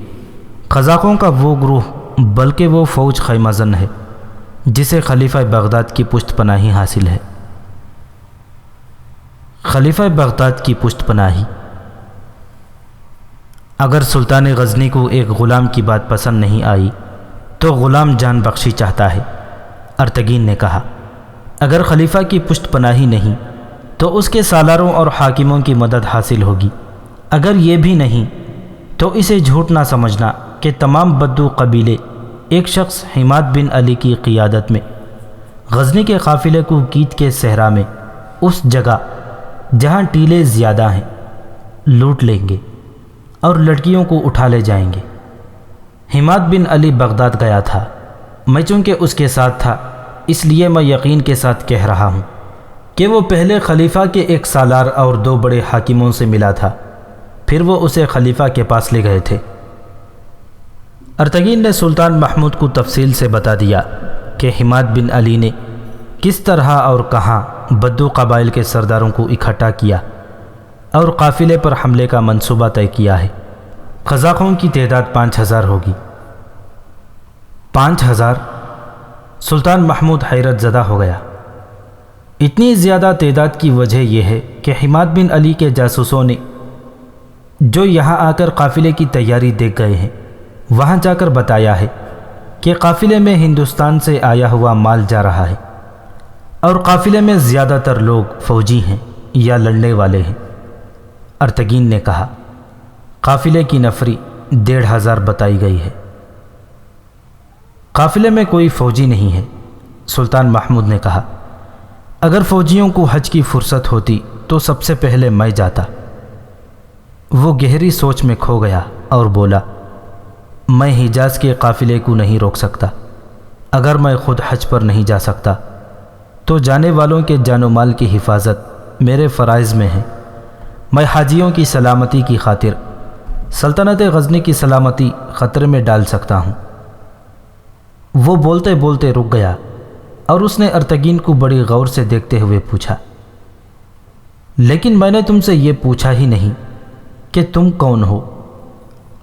قزاقوں کا وہ گروہ، بلکہ وہ فوج خیمہ زن ہے جسے خلیفہ بغداد کی پشت پناہی حاصل ہے۔ خلیفہ بغداد کی پشت پناہی۔ اگر سلطان غزنی کو ایک غلام کی بات پسند نہیں آئی تو غلام جان بخشی چاہتا ہے، ارتگین نے کہا۔ اگر خلیفہ کی پشت پناہی نہیں تو اس کے سالاروں اور حاکموں کی مدد حاصل ہوگی۔ اگر یہ بھی نہیں تو اسے جھوٹ نہ سمجھنا کہ تمام بدو قبیلے ایک شخص حماد بن علی کی قیادت میں غزنی کے قافلے کو کیت کے صحرا میں اس جگہ جہاں ٹیلے زیادہ ہیں لوٹ لیں گے اور لڑکیوں کو اٹھا لے جائیں گے۔ حماد بن علی بغداد گیا تھا، میں چونکہ اس کے ساتھ تھا اس لیے میں یقین کے ساتھ کہہ رہا ہوں کہ وہ پہلے خلیفہ کے ایک سالار اور 2 بڑے حاکموں سے ملا تھا، پھر وہ اسے خلیفہ کے پاس لے گئے تھے۔ ارتگین نے سلطان محمود کو تفصیل سے بتا دیا کہ حماد بن علی نے کس طرح اور کہاں بدو قبائل کے سرداروں کو اکٹھا کیا اور قافلے پر حملے کا منصوبہ طے کیا ہے۔ قزاقوں کی تعداد 5000 ہوگی۔ 5000؟ سلطان محمود حیرت زدہ ہو گیا۔ اتنی زیادہ تعداد کی وجہ یہ ہے کہ حماد بن علی کے جاسوسوں نے جو یہاں آ کر قافلے کی تیاری دیکھ گئے ہیں، وہاں جا کر بتایا ہے کہ قافلے میں ہندوستان سے آیا ہوا مال جا رہا ہے، اور قافلے میں زیادہ تر لوگ فوجی ہیں یا لڑنے والے ہیں۔ ارتگین نے کہا۔ قافلے کی نفری 1500 بتائی گئی ہے۔ قافلے میں کوئی فوجی نہیں ہے، سلطان محمود نے کہا۔ اگر فوجیوں کو حج کی فرصت ہوتی تو سب سے پہلے میں جاتا۔ وہ گہری سوچ میں کھو گیا اور بولا، میں حجاز کے قافلے کو نہیں روک سکتا۔ اگر میں خود حج پر نہیں جا سکتا تو جانے والوں کے جان و مال کی حفاظت میرے فرائض میں ہے۔ میں حاجیوں کی سلامتی کی خاطر سلطنت غزنی کی سلامتی خطرے میں ڈال سکتا ہوں۔ وہ بولتے بولتے رک گیا اور اس نے ارتگین کو بڑی غور سے دیکھتے ہوئے پوچھا، لیکن میں نے تم سے یہ پوچھا ہی نہیں کہ تم کون ہو،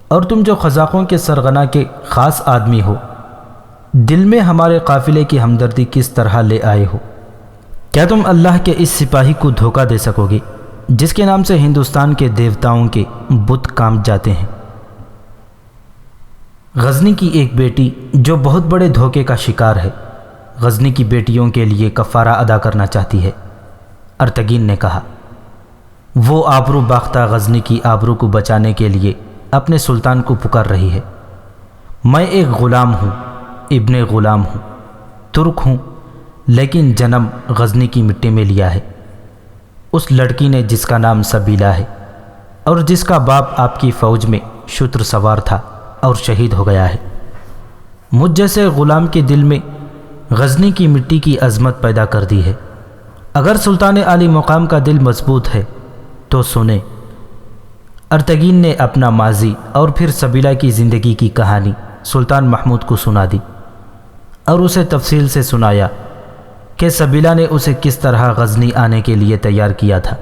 اور تم جو قزاقوں کے سرغنہ کے خاص آدمی ہو، دل میں ہمارے قافلے کی ہمدردی کس طرح لے آئے ہو؟ کیا تم اللہ کے اس سپاہی کو دھوکہ دے سکو گے جس کے نام سے ہندوستان کے دیوتاؤں کے بت کام جاتے ہیں۔ غزنی کی ایک بیٹی جو بہت بڑے دھوکے کا شکار ہے، غزنی کی بیٹیوں کے لیے کفارہ ادا کرنا چاہتی ہے۔ ارتگین نے کہا، وہ آبرو باختہ غزنی کی آبرو کو بچانے کے لیے اپنے سلطان کو پکار رہی ہے۔ میں ایک غلام ہوں، ابن غلام ہوں، ترک ہوں، لیکن جنم غزنی کی مٹی میں لیا ہے۔ اس لڑکی نے جس کا نام سبیلا ہے اور جس کا باپ آپ کی فوج میں شتر سوار تھا اور شہید ہو گیا ہے، مجھ جیسے غلام کے دل میں غزنی کی مٹی کی عظمت پیدا کر دی ہے۔ اگر سلطان عالی مقام کا دل مضبوط ہے تو سنیں۔ ارتگین نے اپنا ماضی اور پھر سبیلا کی زندگی کی کہانی سلطان محمود کو سنا دی اور اسے تفصیل سے سنایا کہ سبیلا نے اسے کس طرح غزنی آنے کے لیے تیار کیا تھا۔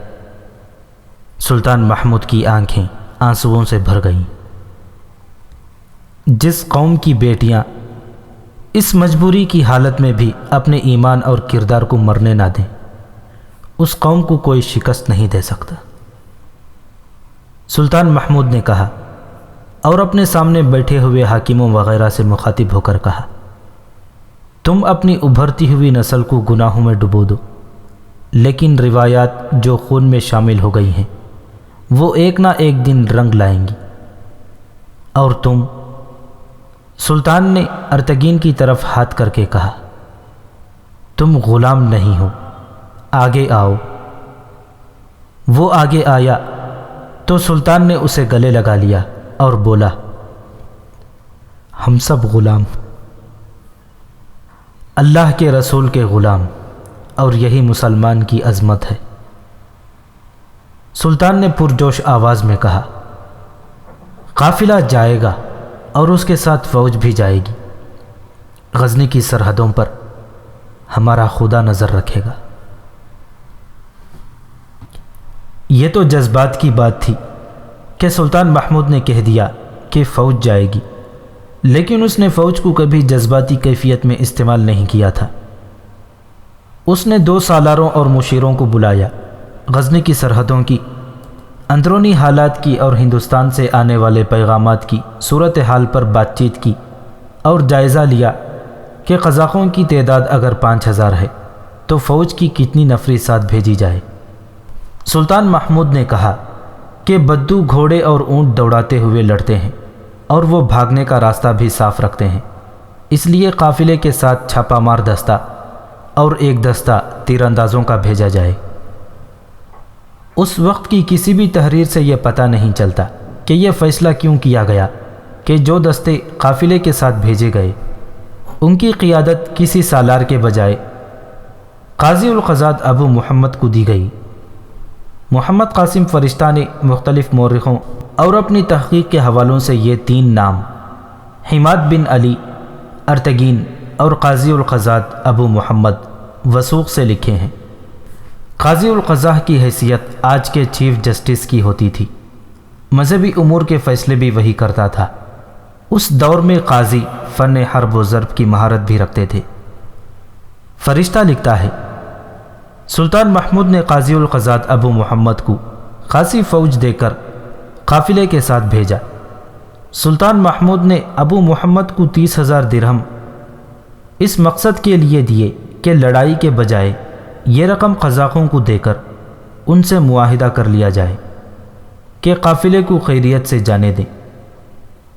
سلطان محمود کی آنکھیں آنسوؤں سے بھر گئیں۔ جس قوم کی بیٹیاں اس مجبوری کی حالت میں بھی اپنے ایمان اور کردار کو مرنے نہ دیں، اس قوم کو کوئی شکست نہیں دے سکتا۔ سلطان محمود نے کہا اور اپنے سامنے بیٹھے ہوئے حاکموں وغیرہ سے مخاطب ہو کر کہا، تم اپنی ابھرتی ہوئی نسل کو گناہوں میں ڈبو دو، لیکن روایات جو خون میں شامل ہو گئی ہیں وہ ایک نہ ایک دن رنگ لائیں گی، اور تم۔ سلطان نے ارتگین کی طرف ہاتھ کر کے کہا، تم غلام نہیں ہو، آگے آؤ۔ وہ آگے آیا تو سلطان نے اسے گلے لگا لیا اور بولا، ہم سب غلام، اللہ کے رسول کے غلام، اور یہی مسلمان کی عظمت ہے۔ سلطان نے پرجوش آواز میں کہا، قافلہ جائے گا اور اس کے ساتھ فوج بھی جائے گی، غزنی کی سرحدوں پر ہمارا خدا نظر رکھے گا۔ یہ تو جذبات کی بات تھی کہ سلطان محمود نے کہہ دیا کہ فوج جائے گی، لیکن اس نے فوج کو کبھی جذباتی کیفیت میں استعمال نہیں کیا تھا۔ اس نے 2 سالاروں اور مشیروں کو بلایا، غزنی کی سرحدوں کی اندرونی حالات کی اور ہندوستان سے آنے والے پیغامات کی صورتحال پر بات چیت کی اور جائزہ لیا کہ قزاقوں کی تعداد اگر 5000 ہے تو فوج کی کتنی نفری ساتھ بھیجی جائے۔ سلطان محمود نے کہا کہ بدو گھوڑے اور اونٹ دوڑاتے ہوئے لڑتے ہیں اور وہ بھاگنے کا راستہ بھی صاف رکھتے ہیں، اس لیے قافلے کے ساتھ چھاپا مار دستہ اور ایک دستہ تیر اندازوں کا بھیجا جائے۔ اس وقت کی کسی بھی تحریر سے یہ پتہ نہیں چلتا کہ یہ فیصلہ کیوں کیا گیا کہ جو دستے قافلے کے ساتھ بھیجے گئے ان کی قیادت کسی سالار کے بجائے قاضی القضات ابو محمد کو دی گئی۔ محمد قاسم فرشتہ نے مختلف مورخوں اور اپنی تحقیق کے حوالوں سے یہ 3 نام حماد بن علی، ارتگین اور قاضی القضات ابو محمد وثوق سے لکھے ہیں۔ قاضی القضاء کی حیثیت آج کے چیف جسٹس کی ہوتی تھی، مذہبی امور کے فیصلے بھی وہی کرتا تھا۔ اس دور میں قاضی فن حرب و ضرب کی مہارت بھی رکھتے تھے۔ فرشتہ لکھتا ہے، سلطان محمود نے قاضی القضات ابو محمد کو خاصی فوج دے کر قافلے کے ساتھ بھیجا۔ سلطان محمود نے ابو محمد کو 30,000 درہم اس مقصد کے لیے دیے کہ لڑائی کے بجائے یہ رقم قزاقوں کو دے کر ان سے معاہدہ کر لیا جائے کہ قافلے کو خیریت سے جانے دیں۔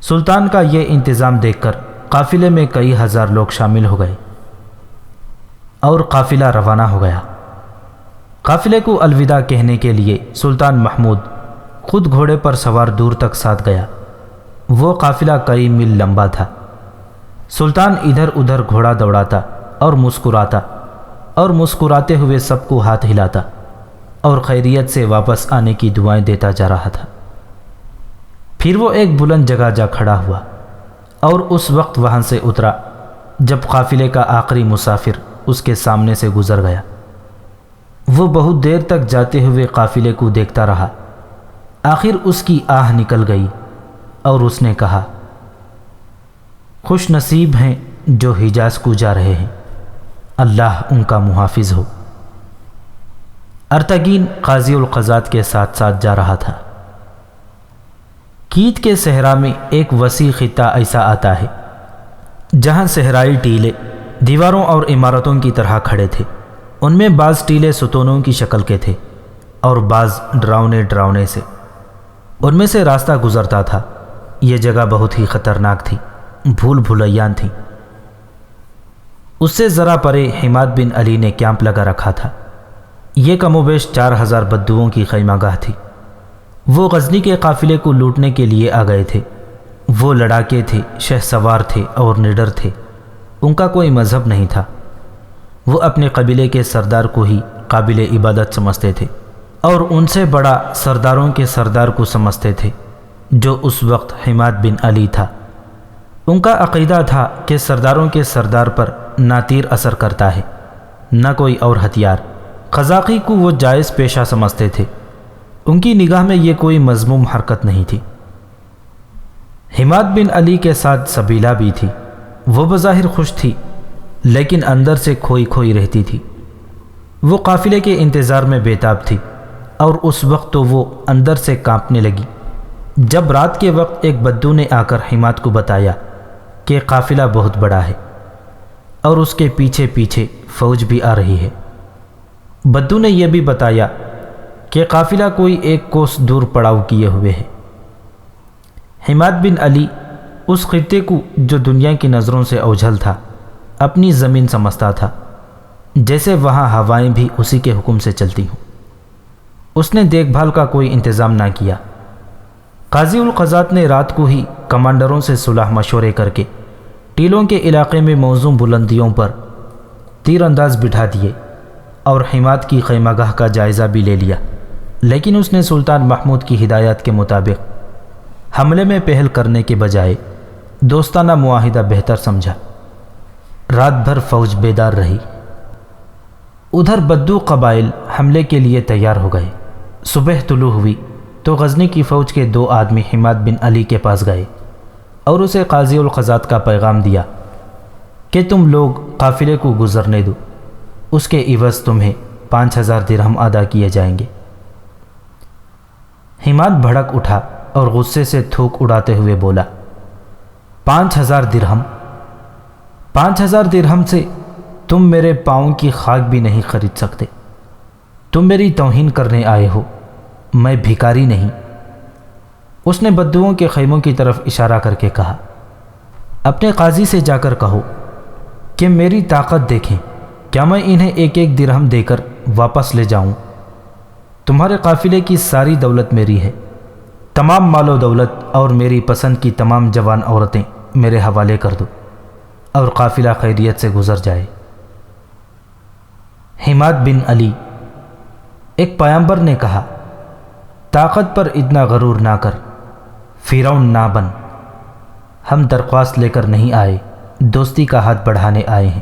سلطان کا یہ انتظام دیکھ کر قافلے میں کئی ہزار لوگ شامل ہو گئے اور قافلہ روانہ ہو گیا۔ قافلے کو الوداع کہنے کے لیے سلطان محمود خود گھوڑے پر سوار دور تک ساتھ گیا۔ وہ قافلہ کئی میل لمبا تھا۔ سلطان ادھر ادھر گھوڑا دوڑاتا اور مسکراتا اور مسکراتے ہوئے سب کو ہاتھ ہلاتا اور خیریت سے واپس آنے کی دعائیں دیتا جا رہا تھا۔ پھر وہ ایک بلند جگہ جا کھڑا ہوا اور اس وقت وہاں سے اترا جب قافلے کا آخری مسافر اس کے سامنے سے گزر گیا۔ وہ بہت دیر تک جاتے ہوئے قافلے کو دیکھتا رہا۔ آخر اس کی آہ نکل گئی اور اس نے کہا، خوش نصیب ہیں جو حجاز کو جا رہے ہیں، اللہ ان کا محافظ ہو۔ ارتگین قاضی القضات کے ساتھ ساتھ جا رہا تھا۔ کیت کے صحرا میں ایک وسیع خطہ ایسا آتا ہے جہاں صحرائی ٹیلے دیواروں اور عمارتوں کی طرح کھڑے تھے۔ ان میں بعض ٹیلے ستونوں کی شکل کے تھے اور بعض ڈراؤنے سے۔ ان میں سے راستہ گزرتا تھا۔ یہ جگہ بہت ہی خطرناک تھی، بھول بھلیاں تھیں۔ اس سے ذرا پرے حماد بن علی نے کیمپ لگا رکھا تھا۔ یہ کم و بیش 4000 بدوؤں کی خیمہ گاہ تھی۔ وہ غزنی کے قافلے کو لوٹنے کے لیے آ گئے تھے۔ وہ لڑاکے تھے، شہ سوار تھے اور نڈر تھے۔ ان کا کوئی مذہب نہیں تھا۔ وہ اپنے قبیلے کے سردار کو ہی قابل عبادت سمجھتے تھے اور ان سے بڑا سرداروں کے سردار کو سمجھتے تھے، جو اس وقت حماد بن علی تھا۔ ان کا عقیدہ تھا کہ سرداروں کے سردار پر نہ تیر اثر کرتا ہے، نہ کوئی اور ہتھیار۔ قزاقی کو وہ جائز پیشہ سمجھتے تھے۔ ان کی نگاہ میں یہ کوئی مذموم حرکت نہیں تھی۔ حماد بن علی کے ساتھ سبیلہ بھی تھی۔ وہ بظاہر خوش تھی، لیکن اندر سے کھوئی رہتی تھی۔ وہ قافلے کے انتظار میں بےتاب تھی اور اس وقت تو وہ اندر سے کانپنے لگی جب رات کے وقت ایک بدو نے آ کر حماد کو بتایا کہ قافلہ بہت بڑا ہے اور اس کے پیچھے پیچھے فوج بھی آ رہی ہے۔ بدو نے یہ بھی بتایا کہ قافلہ کوئی 1 کوس دور پڑاؤ کیے ہوئے ہے۔ حماد بن علی اس خطے کو، جو دنیا کی نظروں سے اوجھل تھا، اپنی زمین سمجھتا تھا، جیسے وہاں ہوائیں بھی اسی کے حکم سے چلتی ہوں۔ اس نے دیکھ بھال کا کوئی انتظام نہ کیا۔ قاضی القضات نے رات کو ہی کمانڈروں سے صلح مشورے کر کے ٹیلوں کے علاقے میں موزوں بلندیوں پر تیر انداز بٹھا دیے اور حماد کی خیمہ گاہ کا جائزہ بھی لے لیا، لیکن اس نے سلطان محمود کی ہدایات کے مطابق حملے میں پہل کرنے کے بجائے دوستانہ معاہدہ بہتر سمجھا۔ رات بھر فوج بیدار رہی۔ ادھر بدو قبائل حملے کے لیے تیار ہو گئے۔ صبح طلوع ہوئی تو غزنی کی فوج کے 2 آدمی حماد بن علی کے پاس گئے اور اسے قاضی القضات کا پیغام دیا کہ تم لوگ قافلے کو گزرنے دو، اس کے عوض تمہیں 5000 درہم ادا کیے جائیں گے۔ حماد بھڑک اٹھا اور غصے سے تھوک اڑاتے ہوئے بولا، 5000 درہم؟ 5000 درہم سے تم میرے پاؤں کی خاک بھی نہیں خرید سکتے۔ تم میری توہین کرنے آئے ہو، میں بھکاری نہیں۔ اس نے بدوؤں کے خیموں کی طرف اشارہ کر کے کہا، اپنے قاضی سے جا کر کہو کہ میری طاقت دیکھیں، کیا میں انہیں 1 درہم دے کر واپس لے جاؤں؟ تمہارے قافلے کی ساری دولت میری ہے، تمام مال و دولت اور میری پسند کی تمام جوان عورتیں میرے حوالے کر دو اور قافلہ خیریت سے گزر جائے۔ حماد بن علی، ایک پیغمبر نے کہا، طاقت پر اتنا غرور نہ کر، فرعون نہ بن۔ ہم درخواست لے کر نہیں آئے، دوستی کا ہاتھ بڑھانے آئے ہیں۔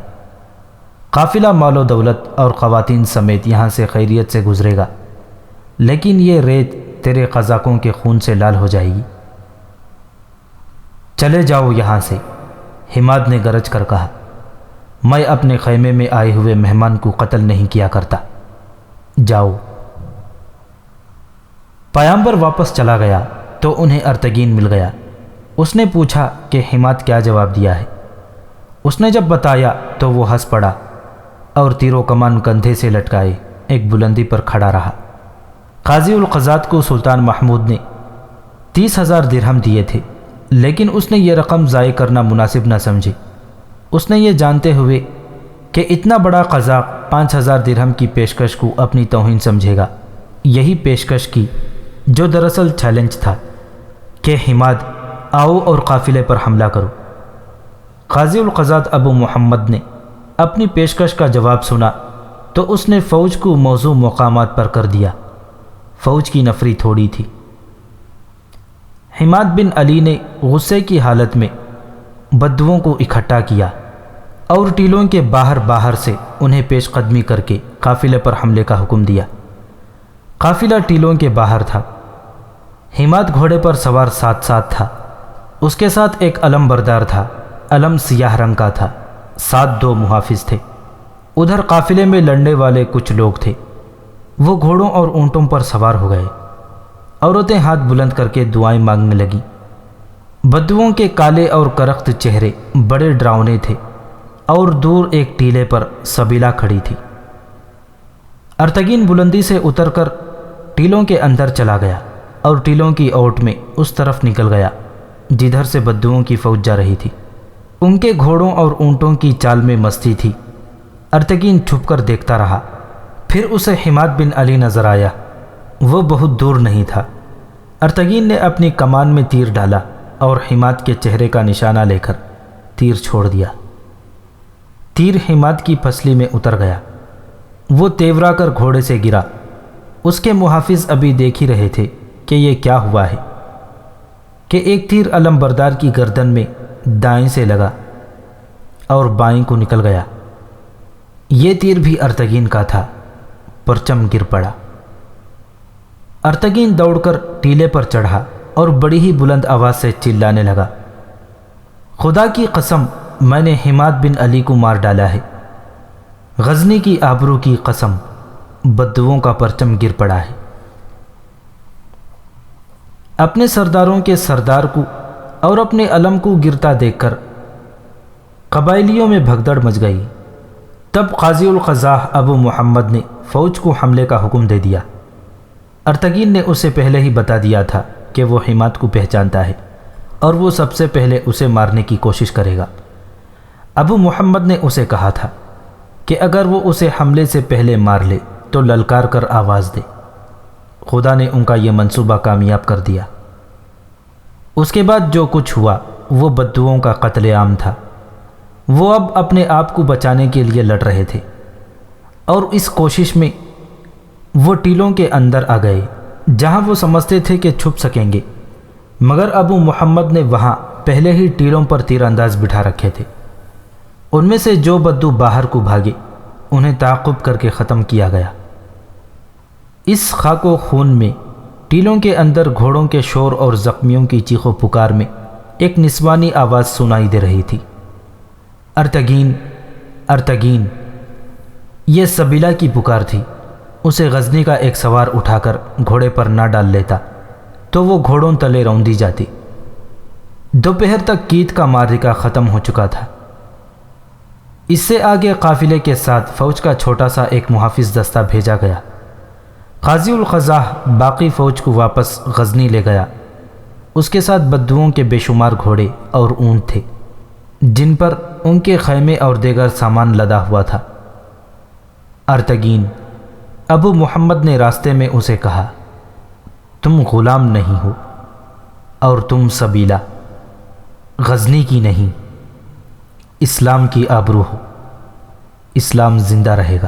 قافلہ مال و دولت اور خواتین سمیت یہاں سے خیریت سے گزرے گا، لیکن یہ ریت تیرے قزاقوں کے خون سے لال ہو جائے گی۔ چلے جاؤ یہاں سے، حماد نے گرج کر کہا، میں اپنے خیمے میں آئے ہوئے مہمان کو قتل نہیں کیا کرتا، جاؤ۔ پیغمبر واپس چلا گیا تو انہیں ارتگین مل گیا۔ اس نے پوچھا کہ حماد کیا جواب دیا ہے۔ اس نے جب بتایا تو وہ ہنس پڑا اور تیر و کمان کندھے سے لٹکائے ایک بلندی پر کھڑا رہا۔ قاضی القضات کو سلطان محمود نے 30,000 درہم دیے تھے، لیکن اس نے یہ رقم ضائع کرنا مناسب نہ سمجھی۔ اس نے یہ جانتے ہوئے کہ اتنا بڑا قزاق 5,000 درہم کی پیشکش کو اپنی توہین سمجھے گا، یہی پیشکش کی جو دراصل چیلنج تھا کہ حماد آؤ اور قافلے پر حملہ کرو۔ قاضی القضات ابو محمد نے اپنی پیشکش کا جواب سنا تو اس نے فوج کو موزوں مقامات پر کر دیا۔ فوج کی نفری تھوڑی تھی۔ حماد بن علی نے غصے کی حالت میں بدوؤں کو اکٹھا کیا اور ٹیلوں کے باہر سے انہیں پیش قدمی کر کے قافلے پر حملے کا حکم دیا۔ قافلہ ٹیلوں کے باہر تھا۔ حماد گھوڑے پر سوار ساتھ تھا۔ اس کے ساتھ ایک علم بردار تھا۔ علم سیاہ رنگ کا تھا۔ ساتھ 2 محافظ تھے۔ ادھر قافلے میں لڑنے والے کچھ لوگ تھے۔ وہ گھوڑوں اور اونٹوں پر سوار ہو گئے۔ عورتیں ہاتھ بلند کر کے دعائیں مانگنے لگیں۔ بدوؤں کے کالے اور کرخت چہرے بڑے ڈراؤنے تھے اور دور ایک ٹیلے پر سبیلا کھڑی تھی۔ ارتگین بلندی سے اتر کر ٹیلوں کے اندر چلا گیا اور ٹیلوں کی اوٹ میں اس طرف نکل گیا جدھر سے بدوؤں کی فوج جا رہی تھی۔ ان کے گھوڑوں اور اونٹوں کی چال میں مستی تھی۔ ارتگین چھپ کر دیکھتا رہا، پھر اسے حماد بن علی نظر آیا۔ وہ بہت دور نہیں تھا۔ ارتگین نے اپنی کمان میں تیر ڈالا اور حماد کے چہرے کا نشانہ لے کر تیر چھوڑ دیا۔ تیر حماد کی پسلی میں اتر گیا۔ وہ تیورا کر گھوڑے سے گرا۔ اس کے محافظ ابھی دیکھ ہی رہے تھے کہ یہ کیا ہوا ہے کہ ایک تیر علم بردار کی گردن میں دائیں سے لگا اور بائیں کو نکل گیا۔ یہ تیر بھی ارتگین کا تھا۔ پرچم گر پڑا۔ ارتگین دوڑ کر ٹیلے پر چڑھا اور بڑی ہی بلند آواز سے چلانے لگا، خدا کی قسم میں نے حماد بن علی کو مار ڈالا ہے۔ غزنی کی آبرو کی قسم، بدوؤں کا پرچم گر پڑا ہے۔ اپنے سرداروں کے سردار کو اور اپنے علم کو گرتا دیکھ کر قبائلیوں میں بھگدڑ مچ گئی۔ تب قاضی القضاء ابو محمد نے فوج کو حملے کا حکم دے دیا۔ ارتگین نے اسے پہلے ہی بتا دیا تھا کہ وہ حماد کو پہچانتا ہے اور وہ سب سے پہلے اسے مارنے کی کوشش کرے گا۔ ابو محمد نے اسے کہا تھا کہ اگر وہ اسے حملے سے پہلے مار لے تو للکار کر آواز دے۔ خدا نے ان کا یہ منصوبہ کامیاب کر دیا۔ اس کے بعد جو کچھ ہوا وہ بدوؤں کا قتل عام تھا۔ وہ اب اپنے آپ کو بچانے کے لیے لڑ رہے تھے اور اس کوشش میں وہ ٹیلوں کے اندر آ گئے جہاں وہ سمجھتے تھے کہ چھپ سکیں گے، مگر ابو محمد نے وہاں پہلے ہی ٹیلوں پر تیر انداز بٹھا رکھے تھے۔ ان میں سے جو بدو باہر کو بھاگے انہیں تعاقب کر کے ختم کیا گیا۔ اس خاک و خون میں ٹیلوں کے اندر گھوڑوں کے شور اور زخمیوں کی چیخ و پکار میں ایک نسوانی آواز سنائی دے رہی تھی، ارتگین ارتگین۔ یہ سبیلا کی پکار تھی۔ اسے غزنی کا ایک سوار اٹھا کر گھوڑے پر نہ ڈال لیتا تو وہ گھوڑوں تلے روندی جاتی۔ دوپہر تک کیت کا معرکہ ختم ہو چکا تھا۔ اس سے آگے قافلے کے ساتھ فوج کا چھوٹا سا ایک محافظ دستہ بھیجا گیا۔ قاضی القضاء باقی فوج کو واپس غزنی لے گیا۔ اس کے ساتھ بدوؤں کے بے شمار گھوڑے اور اونٹ تھے جن پر ان کے خیمے اور دیگر سامان لدا ہوا تھا۔ ارتگین، ابو محمد نے راستے میں اسے کہا، تم غلام نہیں ہو اور تم سبیلا، غزنی کی نہیں، اسلام کی آبرو ہو۔ اسلام زندہ رہے گا۔